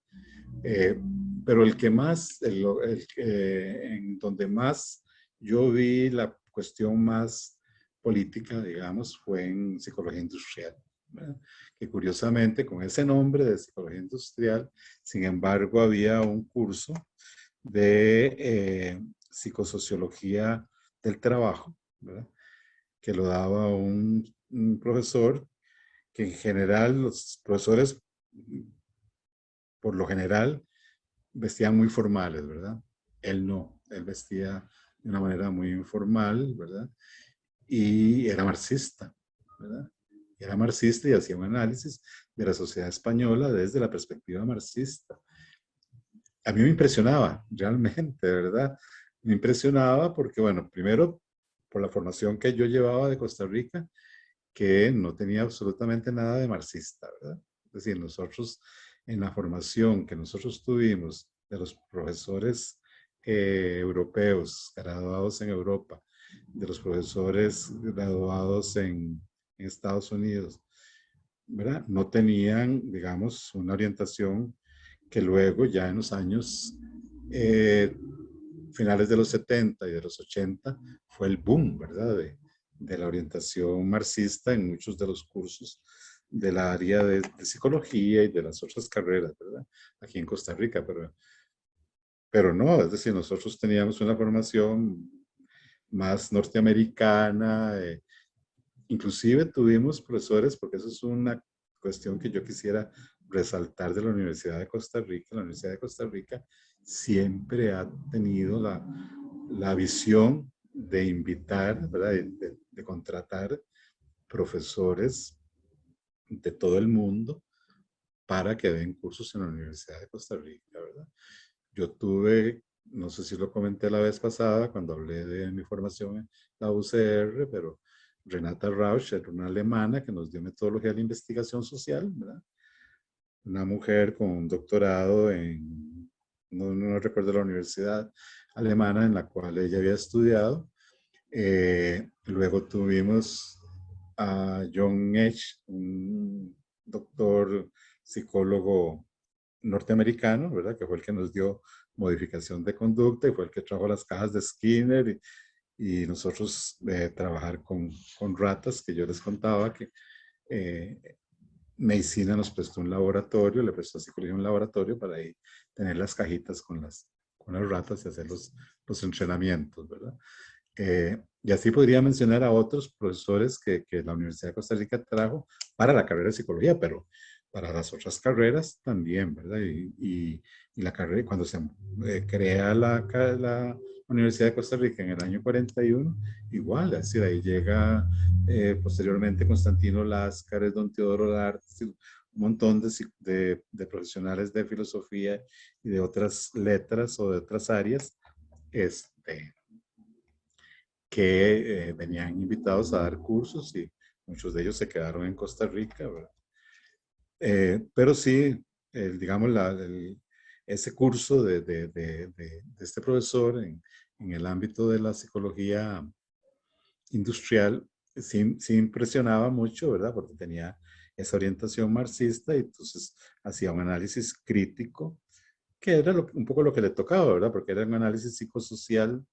Eh, pero el que más, en donde más yo vi la cuestión más política, digamos, fue en psicología industrial, ¿verdad? Que curiosamente con ese nombre de psicología industrial, sin embargo, había un curso de psicosociología del trabajo, ¿verdad? Que lo daba un profesor que en general los profesores, por lo general, vestían muy formales, ¿verdad? Él no, él vestía de una manera muy informal, ¿verdad? Y era marxista, ¿verdad? Era marxista y hacía un análisis de la sociedad española desde la perspectiva marxista. A mí me impresionaba, realmente, ¿verdad? Me impresionaba porque, bueno, primero, por la formación que yo llevaba de Costa Rica, que no tenía absolutamente nada de marxista, ¿verdad? Es decir, nosotros en la formación que nosotros tuvimos de los profesores europeos graduados en Europa, de los profesores graduados en Estados Unidos, ¿verdad? No tenían, digamos, una orientación que luego ya en los años eh, finales de los 70 y de los 80 fue el boom, ¿verdad? De la orientación marxista en muchos de los cursos del área de psicología y de las otras carreras, ¿verdad? Aquí en Costa Rica, pero no, es decir, nosotros teníamos una formación más norteamericana, inclusive tuvimos profesores, porque eso es una cuestión que yo quisiera resaltar de la Universidad de Costa Rica. La Universidad de Costa Rica siempre ha tenido la visión de invitar, ¿verdad? De contratar profesores de todo el mundo para que den cursos en la Universidad de Costa Rica, ¿verdad? Yo tuve no sé si lo comenté la vez pasada cuando hablé de mi formación en la UCR, pero Renata Rausch era una alemana que nos dio metodología de la investigación social, ¿verdad? Una mujer con un doctorado en, no recuerdo la universidad alemana en la cual ella había estudiado. Luego tuvimos a John Edge, un doctor psicólogo norteamericano, ¿verdad? Que fue el que nos dio modificación de conducta y fue el que trajo las cajas de Skinner y nosotros trabajar con ratas, que yo les contaba que eh, medicina nos prestó un laboratorio, le prestó a psicología un laboratorio para ahí tener las cajitas con las ratas y hacer los entrenamientos, ¿verdad? Y así podría mencionar a otros profesores que la Universidad de Costa Rica trajo para la carrera de psicología, pero para las otras carreras también, ¿verdad? Y la carrera, cuando se crea la Universidad de Costa Rica en el año 41, igual, es decir, ahí llega posteriormente Constantino Láscares, don Teodoro Lartes, un montón de profesionales de filosofía y de otras letras o de otras áreas, este, que venían invitados a dar cursos y muchos de ellos se quedaron en Costa Rica, ¿verdad? Pero sí, digamos, ese curso de este profesor en el ámbito de la psicología industrial sí impresionaba mucho, ¿verdad? Porque tenía esa orientación marxista y entonces hacía un análisis crítico, que era un poco lo que le tocaba, ¿verdad? Porque era un análisis psicosocial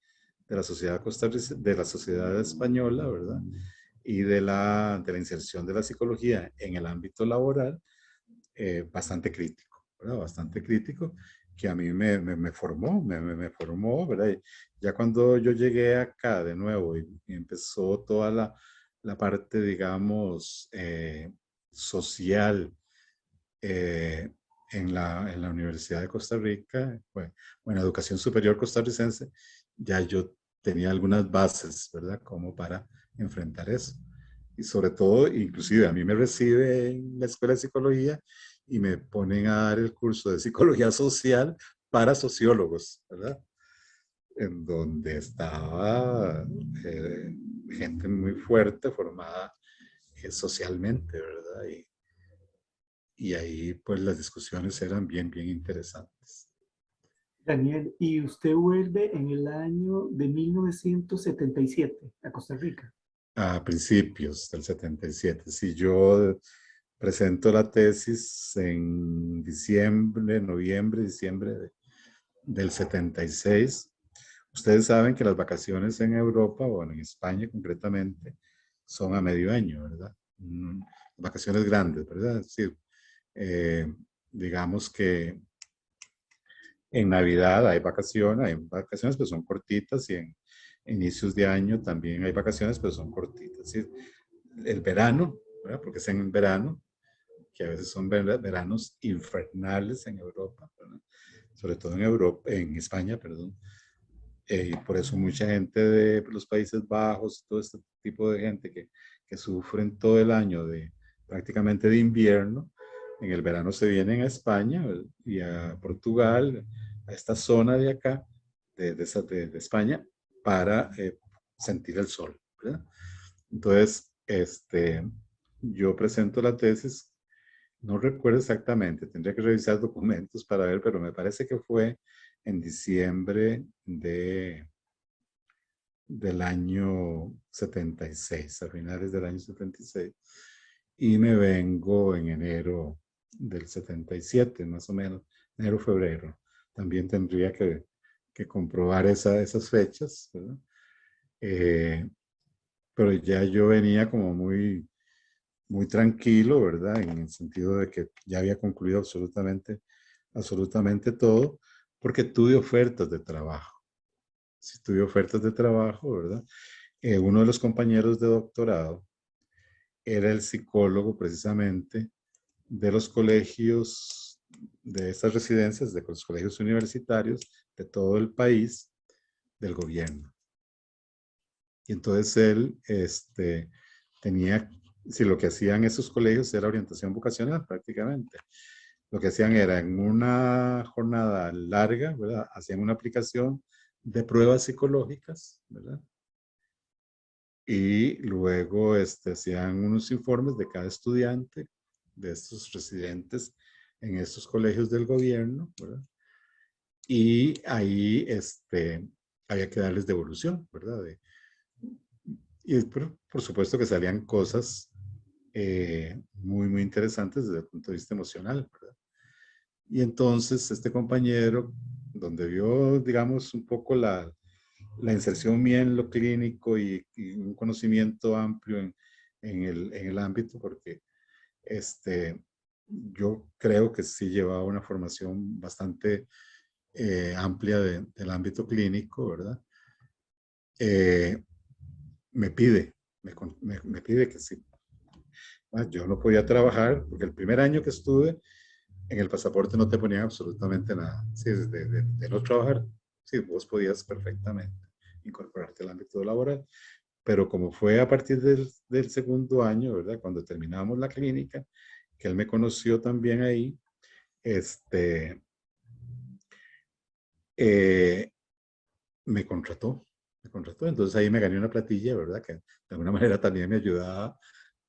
de la sociedad costarricense, de la sociedad española, ¿verdad? Y de la inserción de la psicología en el ámbito laboral, bastante crítico, ¿verdad? Bastante crítico, que a mí me formó, me formó, ¿verdad? Y ya cuando yo llegué acá de nuevo y empezó toda la parte, digamos, social, eh, en la Universidad de Costa Rica, bueno, educación superior costarricense, ya yo tenía algunas bases, ¿verdad? Como para enfrentar eso. Y sobre todo, inclusive a mí me recibe en la Escuela de Psicología y me ponen a dar el curso de Psicología Social para sociólogos, ¿verdad? En donde estaba gente muy fuerte, formada socialmente, ¿verdad? Y ahí pues las discusiones eran bien interesantes. Daniel, y usted vuelve en el año de 1977 a Costa Rica. A principios del 77. Si yo presento la tesis en diciembre, noviembre, diciembre del 76. Ustedes saben que las vacaciones en Europa, o en España concretamente, son a medio año, ¿verdad? Vacaciones grandes, ¿verdad? Sí, eh, digamos que en Navidad hay vacaciones, pero son cortitas, y en inicios de año también hay vacaciones, pero son cortitas. ¿Sí? El verano, ¿verdad? Porque es en verano, que a veces son veranos infernales en Europa, ¿verdad? Sobre todo en Europa, en España, perdón. Y por eso mucha gente de los Países Bajos, todo este tipo de gente que sufren todo el año prácticamente de invierno, en el verano se vienen a España y a Portugal, a esta zona de acá, de España, para sentir el sol, ¿verdad? Entonces, yo presento la tesis, no recuerdo exactamente, tendría que revisar documentos para ver, pero me parece que fue en diciembre del año 76, a finales del año 76, y me vengo en enero del 77, más o menos, enero, febrero. También tendría que comprobar esas fechas, ¿verdad? Eh, pero ya yo venía como muy tranquilo, ¿verdad? En el sentido de que ya había concluido absolutamente todo, porque tuve ofertas de trabajo. Sí, tuve ofertas de trabajo, ¿verdad? Uno de los compañeros de doctorado era el psicólogo precisamente de los colegios, de estas residencias, de los colegios universitarios de todo el país, del gobierno. Y entonces él tenía, si lo que hacían esos colegios era orientación vocacional prácticamente. lo que hacían era en una jornada larga, ¿verdad? Hacían una aplicación de pruebas psicológicas, ¿verdad? Y luego hacían unos informes de cada estudiante de estos residentes en estos colegios del gobierno, ¿verdad? Y ahí había que darles devolución, ¿verdad? Y por supuesto que salían cosas muy, muy interesantes desde el punto de vista emocional, ¿verdad? Y entonces este compañero, donde vio, digamos, un poco la inserción mía en lo clínico y un conocimiento amplio en el ámbito, porque yo creo que sí llevaba una formación bastante amplia del ámbito clínico, ¿verdad? Eh, me pide, me pide que sí. Yo no podía trabajar porque el primer año que estuve en el pasaporte no te ponían absolutamente nada. Sí, de no trabajar, sí, vos podías perfectamente incorporarte al ámbito laboral. Pero como fue a partir del segundo año, ¿verdad? Cuando terminamos la clínica, que él me conoció también ahí, este, eh, me contrató, me contrató. Entonces ahí me gané una platilla, ¿verdad? Que de alguna manera también me ayudaba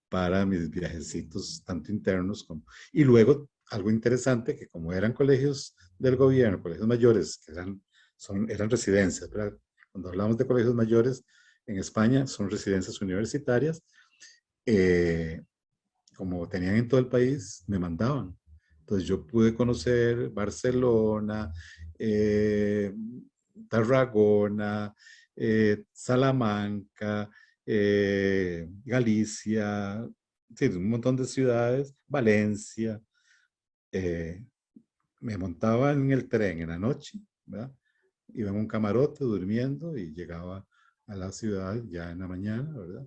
para mis viajecitos, tanto internos como... Y luego, algo interesante, que como eran colegios del gobierno, colegios mayores, que eran residencias, ¿verdad? Cuando hablamos de colegios mayores en España, son residencias universitarias, eh, como tenían en todo el país, me mandaban. Entonces yo pude conocer Barcelona, eh, Tarragona, Salamanca, Galicia, sí, un montón de ciudades, Valencia. eh, Me montaba en el tren en la noche, ¿verdad? Iba en un camarote durmiendo y llegaba a la ciudad ya en la mañana, ¿verdad?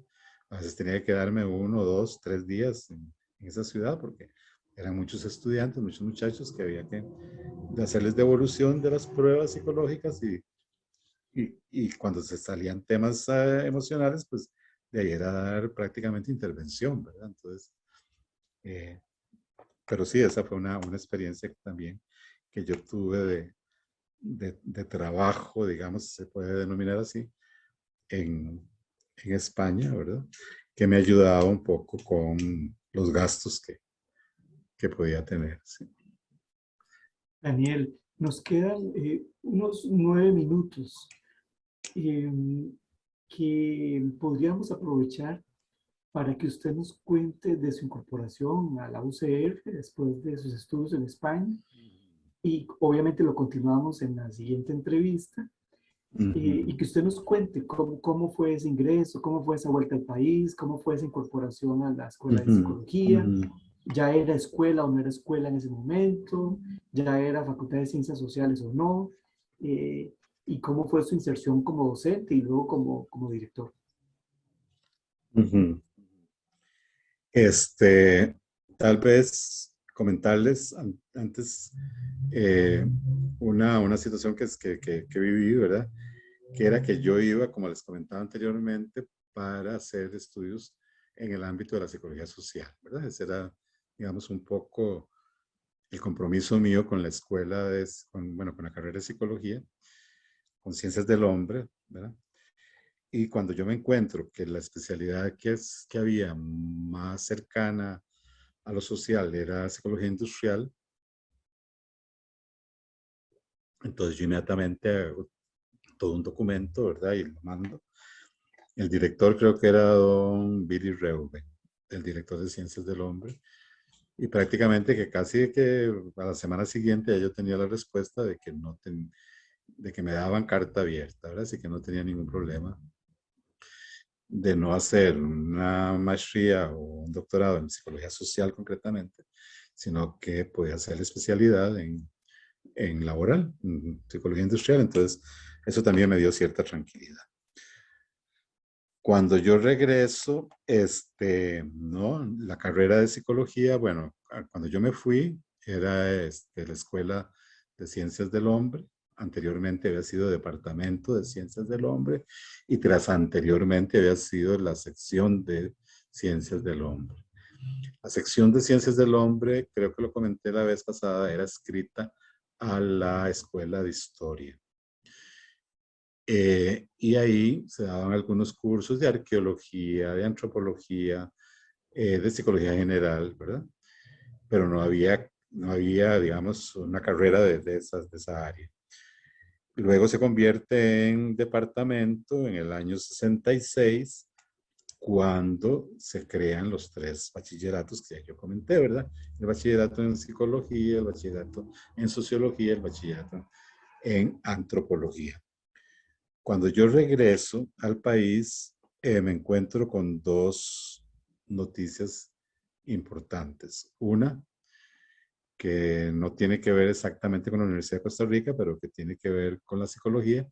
A veces tenía que quedarme 1, 2, 3 días en esa ciudad porque eran muchos estudiantes, muchos muchachos que había que hacerles devolución de las pruebas psicológicas y cuando se salían temas emocionales, pues de ahí era dar prácticamente intervención, ¿verdad? Entonces, eh, pero sí, esa fue una experiencia también que yo tuve de trabajo, digamos, se puede denominar así, en España, ¿verdad? Que me ayudaba un poco con los gastos que podía tener. Sí. Daniel, nos quedan unos 9 minutos eh, que podríamos aprovechar para que usted nos cuente de su incorporación a la UCR después de sus estudios en España y obviamente lo continuamos en la siguiente entrevista y Ujú, que usted nos cuente cómo fue ese ingreso, cómo fue esa vuelta al país, cómo fue esa incorporación a la Escuela de ujú, Psicología, ujú. ya era escuela o no era escuela en ese momento, ya era Facultad de Ciencias Sociales o no, y cómo fue su inserción como docente y luego como director. Ujú. Este, Tal vez comentarles antes eh, una situación que viví, ¿verdad? Que era que yo iba, como les comentaba anteriormente, para hacer estudios en el ámbito de la psicología social, ¿verdad? Ese era, digamos, un poco el compromiso mío con la escuela, bueno, con la carrera de psicología, con ciencias del hombre, ¿verdad? Y cuando yo me encuentro que la especialidad que había más cercana a lo social era psicología industrial, entonces yo inmediatamente hago todo un documento, ¿verdad? Y lo mando. El director creo que era don Billy Reuben, el director de Ciencias del Hombre. Y prácticamente que casi que a la semana siguiente ya yo tenía la respuesta de que, de que me daban carta abierta, ¿verdad? Así que no tenía ningún problema de no hacer una maestría o un doctorado en psicología social concretamente, sino que podía hacer la especialidad en laboral, en psicología industrial. Entonces, eso también me dio cierta tranquilidad. Cuando yo regreso, no, la carrera de psicología, bueno, cuando yo me fui, era la Escuela de Ciencias del Hombre. Anteriormente había sido Departamento de Ciencias del Hombre y tras anteriormente había sido la sección de Ciencias del Hombre. La sección de Ciencias del Hombre, creo que lo comenté la vez pasada, era escrita a la Escuela de Historia. Y ahí se daban algunos cursos de arqueología, de antropología, de psicología general, ¿verdad? Pero no había, digamos, una carrera de esa área. Luego se convierte en departamento en el año 66, cuando se crean los 3 bachilleratos que ya yo comenté, ¿verdad? El bachillerato en psicología, el bachillerato en sociología, el bachillerato en antropología. Cuando yo regreso al país, me encuentro con 2 noticias importantes. Una, que no tiene que ver exactamente con la Universidad de Costa Rica, pero que tiene que ver con la psicología,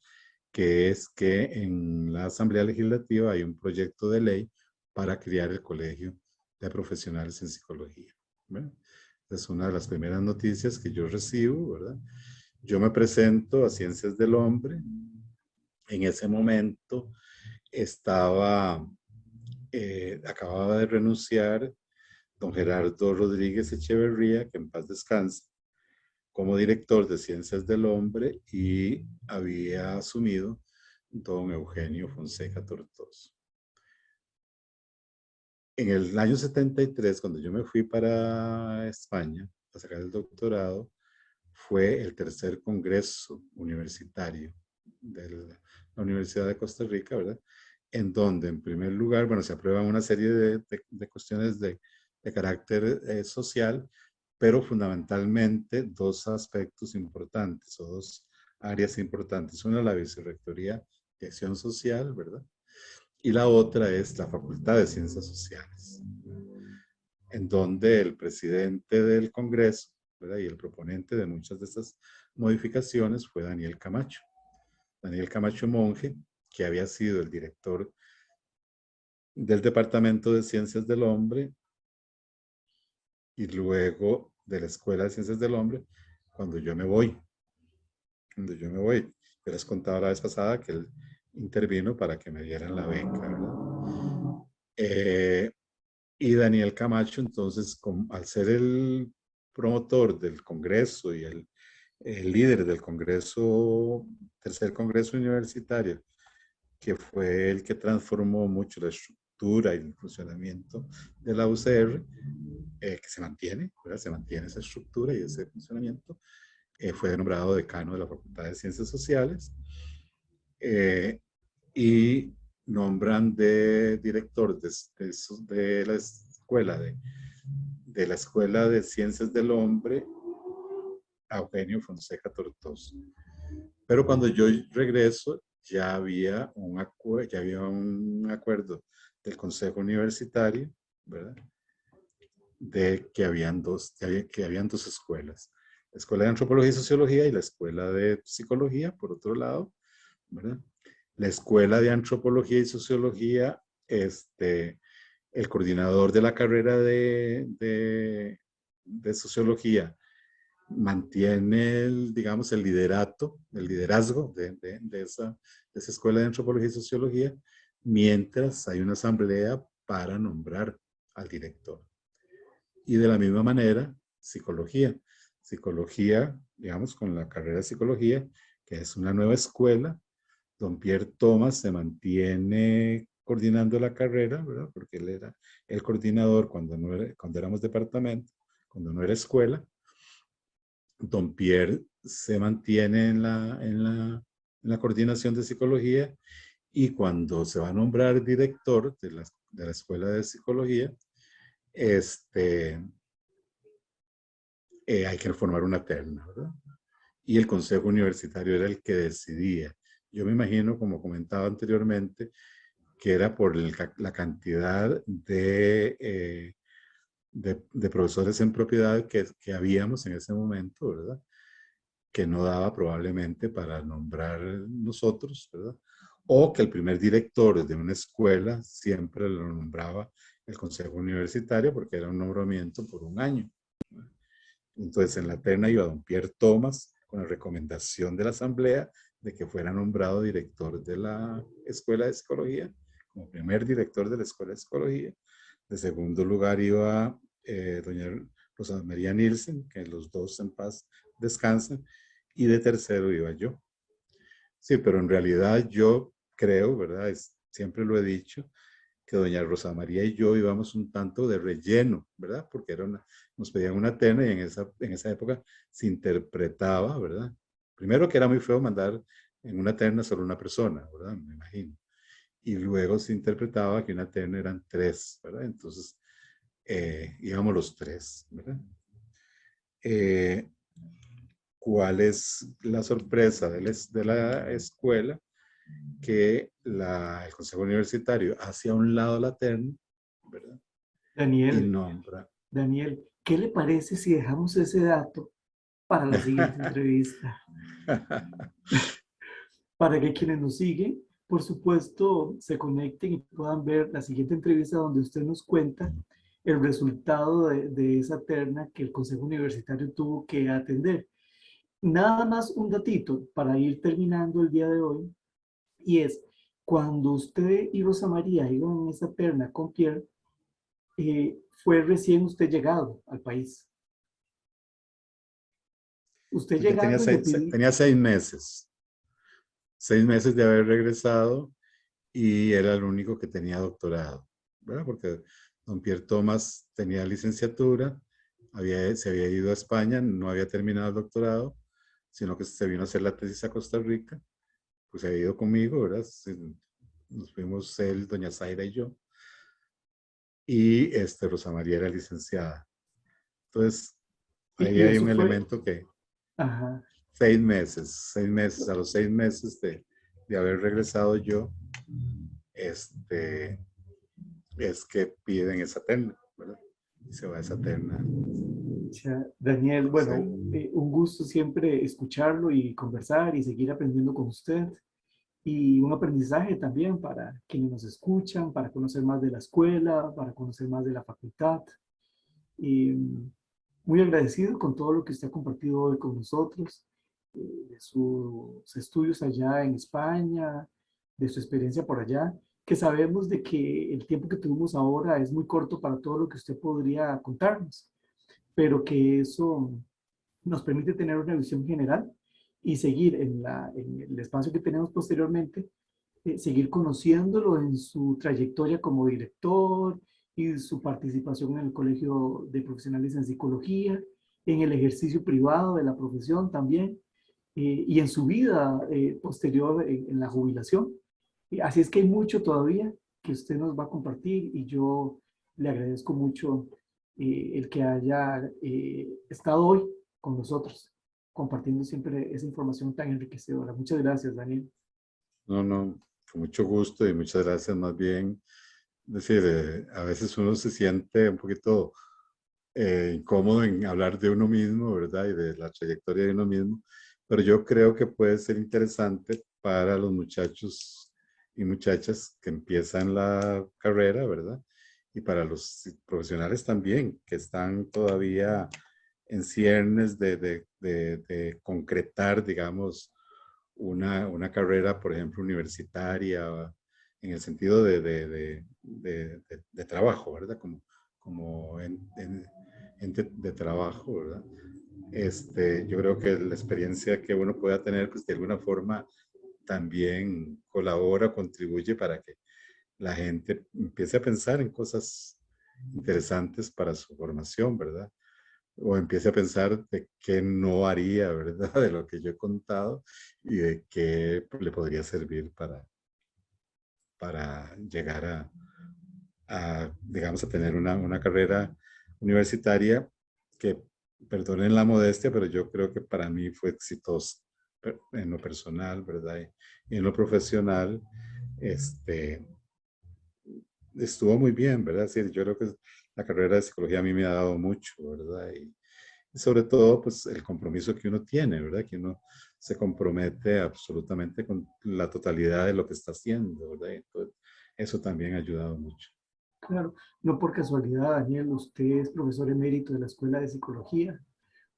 que es que en la Asamblea Legislativa hay un proyecto de ley para crear el Colegio de Profesionales en Psicología. ¿Verdad? Es una de las primeras noticias que yo recibo, ¿verdad? Yo me presento a Ciencias del Hombre. En ese momento acababa de renunciar don Gerardo Rodríguez Echeverría, que en paz descanse, como director de Ciencias del Hombre, y había asumido don Eugenio Fonseca Tortoso. En el año 73, cuando yo me fui para España a sacar el doctorado, fue el tercer congreso universitario de la Universidad de Costa Rica, ¿verdad? En donde, en primer lugar, bueno, se aprueban una serie de cuestiones de carácter social, pero fundamentalmente 2 aspectos importantes o 2 áreas importantes. Una, la Vicerrectoría de Acción Social, ¿verdad? Y la otra es la Facultad de Ciencias Sociales, en donde el presidente del Congreso, ¿verdad? Y el proponente de muchas de estas modificaciones fue Daniel Camacho. Daniel Camacho Monge, que había sido el director del Departamento de Ciencias del Hombre y luego de la Escuela de Ciencias del Hombre, cuando yo me voy. Cuando yo me voy, yo les contaba la vez pasada que él intervino para que me dieran la beca, ¿verdad? Y Daniel Camacho, entonces, al ser el promotor del Congreso y el líder del Congreso, tercer Congreso Universitario, que fue el que transformó mucho la estructura y el funcionamiento de la UCR, que se mantiene, ¿verdad? Se mantiene esa estructura y ese funcionamiento, fue nombrado decano de la Facultad de Ciencias Sociales, y nombran de director de la Escuela de Ciencias del Hombre a Eugenio Fonseca Tortoso. Pero cuando yo regreso, ya había un acuerdo del Consejo Universitario, ¿verdad? De que habían dos escuelas. La Escuela de Antropología y Sociología y la Escuela de Psicología, por otro lado, ¿verdad? La Escuela de Antropología y Sociología, el coordinador de la carrera de Sociología mantiene digamos, el liderazgo de esa escuela de antropología y sociología, mientras hay una asamblea para nombrar al director. Y de la misma manera, psicología, digamos, con la carrera de psicología, que es una nueva escuela, don Pierre Thomas se mantiene coordinando la carrera, ¿verdad? Porque él era el coordinador cuando éramos departamento, cuando no era escuela. Don Pierre se mantiene en la coordinación de psicología, y cuando se va a nombrar director de la Escuela de Psicología, hay que formar una terna, ¿verdad? Y el Consejo Universitario era el que decidía. Yo me imagino, como comentaba anteriormente, que era por la cantidad de profesores en propiedad que habíamos en ese momento, ¿verdad? Que no daba probablemente para nombrar nosotros, ¿verdad? O que el primer director de una escuela siempre lo nombraba el Consejo Universitario, porque era un nombramiento por un año. Entonces, en la terna iba don Pierre Thomas con la recomendación de la asamblea de que fuera nombrado director de la Escuela de Psicología, como primer director de la Escuela de Psicología. De segundo lugar iba doña Rosa María Nielsen, que los dos en paz descansan, y de tercero iba yo. Sí, pero en realidad yo creo, ¿verdad? Siempre lo he dicho, que doña Rosa María y yo íbamos un tanto de relleno, ¿verdad? Porque nos pedían una terna y en esa época se interpretaba, ¿verdad? Primero que era muy feo mandar en una terna solo una persona, ¿verdad? Me imagino. Y luego se interpretaba que una terna eran tres, ¿verdad? Entonces íbamos los tres, ¿verdad? Eh, ¿Cuál es la sorpresa de la escuela? Que el Consejo Universitario hace a un lado la terna, ¿verdad? Y Daniel, nombra. Daniel, ¿qué le parece si dejamos ese dato para la siguiente entrevista? Para que quienes nos siguen, por supuesto, se conecten y puedan ver la siguiente entrevista donde usted nos cuenta el resultado de esa terna que el Consejo Universitario tuvo que atender. Nada más un datito para ir terminando el día de hoy, y es, cuando usted y Rosa María iban en esa terna con Pierre, fue recién usted llegado al país. Usted Yo tenía llegando y le seis, pidió, tenía 6 meses, 6 meses de haber regresado y era el único que tenía doctorado, ¿verdad? Porque don Pierre Thomas tenía licenciatura, se había ido a España, no había terminado el doctorado, sino que se vino a hacer la tesis a Costa Rica, pues se había ido conmigo, ¿verdad? Nos fuimos él, doña Zaira y yo, y Rosa María era licenciada. Entonces, ahí y hay eso un fue, elemento que ajá, 6 meses, a los 6 meses de haber regresado yo, es que piden esa terna, ¿verdad? Y se va esa terna. Daniel, Sí. bueno, un gusto siempre escucharlo y conversar y seguir aprendiendo con usted. Y un aprendizaje también para quienes nos escuchan, para conocer más de la escuela, para conocer más de la facultad. Y muy agradecido con todo lo que usted ha compartido hoy con nosotros, de sus estudios allá en España, de su experiencia por allá, que sabemos de que el tiempo que tuvimos ahora es muy corto para todo lo que usted podría contarnos, pero que eso nos permite tener una visión general y seguir en el espacio que tenemos posteriormente, seguir conociéndolo en su trayectoria como director y su participación en el Colegio de Profesionales en Psicología, en el ejercicio privado de la profesión también, y en su vida posterior en la jubilación. Así es que hay mucho todavía que usted nos va a compartir y yo le agradezco mucho el que haya estado hoy con nosotros, compartiendo siempre esa información tan enriquecedora. Muchas gracias, Daniel. No, no, con mucho gusto y muchas gracias más bien. Es decir, a veces uno se siente un poquito incómodo en hablar de uno mismo, ¿verdad? Y de la trayectoria de uno mismo, pero yo creo que puede ser interesante para los muchachos y muchachas que empiezan la carrera, ¿verdad? Y para los profesionales también, que están todavía en ciernes de concretar, digamos, una carrera, por ejemplo, universitaria, en el sentido de trabajo, ¿verdad? Como ente de trabajo, ¿verdad? Yo creo que la experiencia que uno pueda tener, pues de alguna forma también colabora, contribuye para que la gente empiece a pensar en cosas interesantes para su formación, ¿verdad? O empiece a pensar de qué no haría, ¿verdad? De lo que yo he contado y de qué le podría servir para llegar digamos, a tener una carrera universitaria que, perdonen la modestia, pero yo creo que para mí fue exitosa en lo personal, ¿verdad? Y en lo profesional, este, estuvo muy bien, ¿verdad? Sí, yo creo que la carrera de psicología a mí me ha dado mucho, ¿verdad? Y sobre todo, pues el compromiso que uno tiene, ¿verdad? Que uno se compromete absolutamente con la totalidad de lo que está haciendo, ¿verdad? Entonces, eso también ha ayudado mucho. Claro, no por casualidad, Daniel, usted es profesor emérito de la Escuela de Psicología,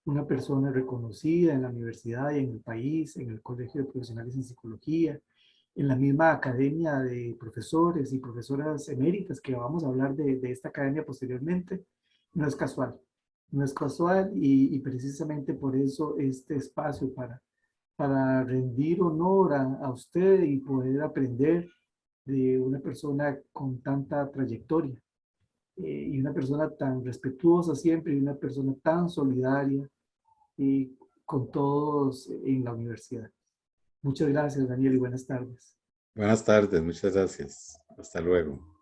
una persona reconocida en la universidad y en el país, en el Colegio de Profesionales en Psicología, en la misma academia de profesores y profesoras eméritas, que vamos a hablar de esta academia posteriormente, no es casual. No es casual y precisamente por eso este espacio para rendir honor a usted y poder aprender de una persona con tanta trayectoria y una persona tan respetuosa siempre y una persona tan solidaria y con todos en la universidad. Muchas gracias, Daniel, y buenas tardes. Buenas tardes, muchas gracias. Hasta luego.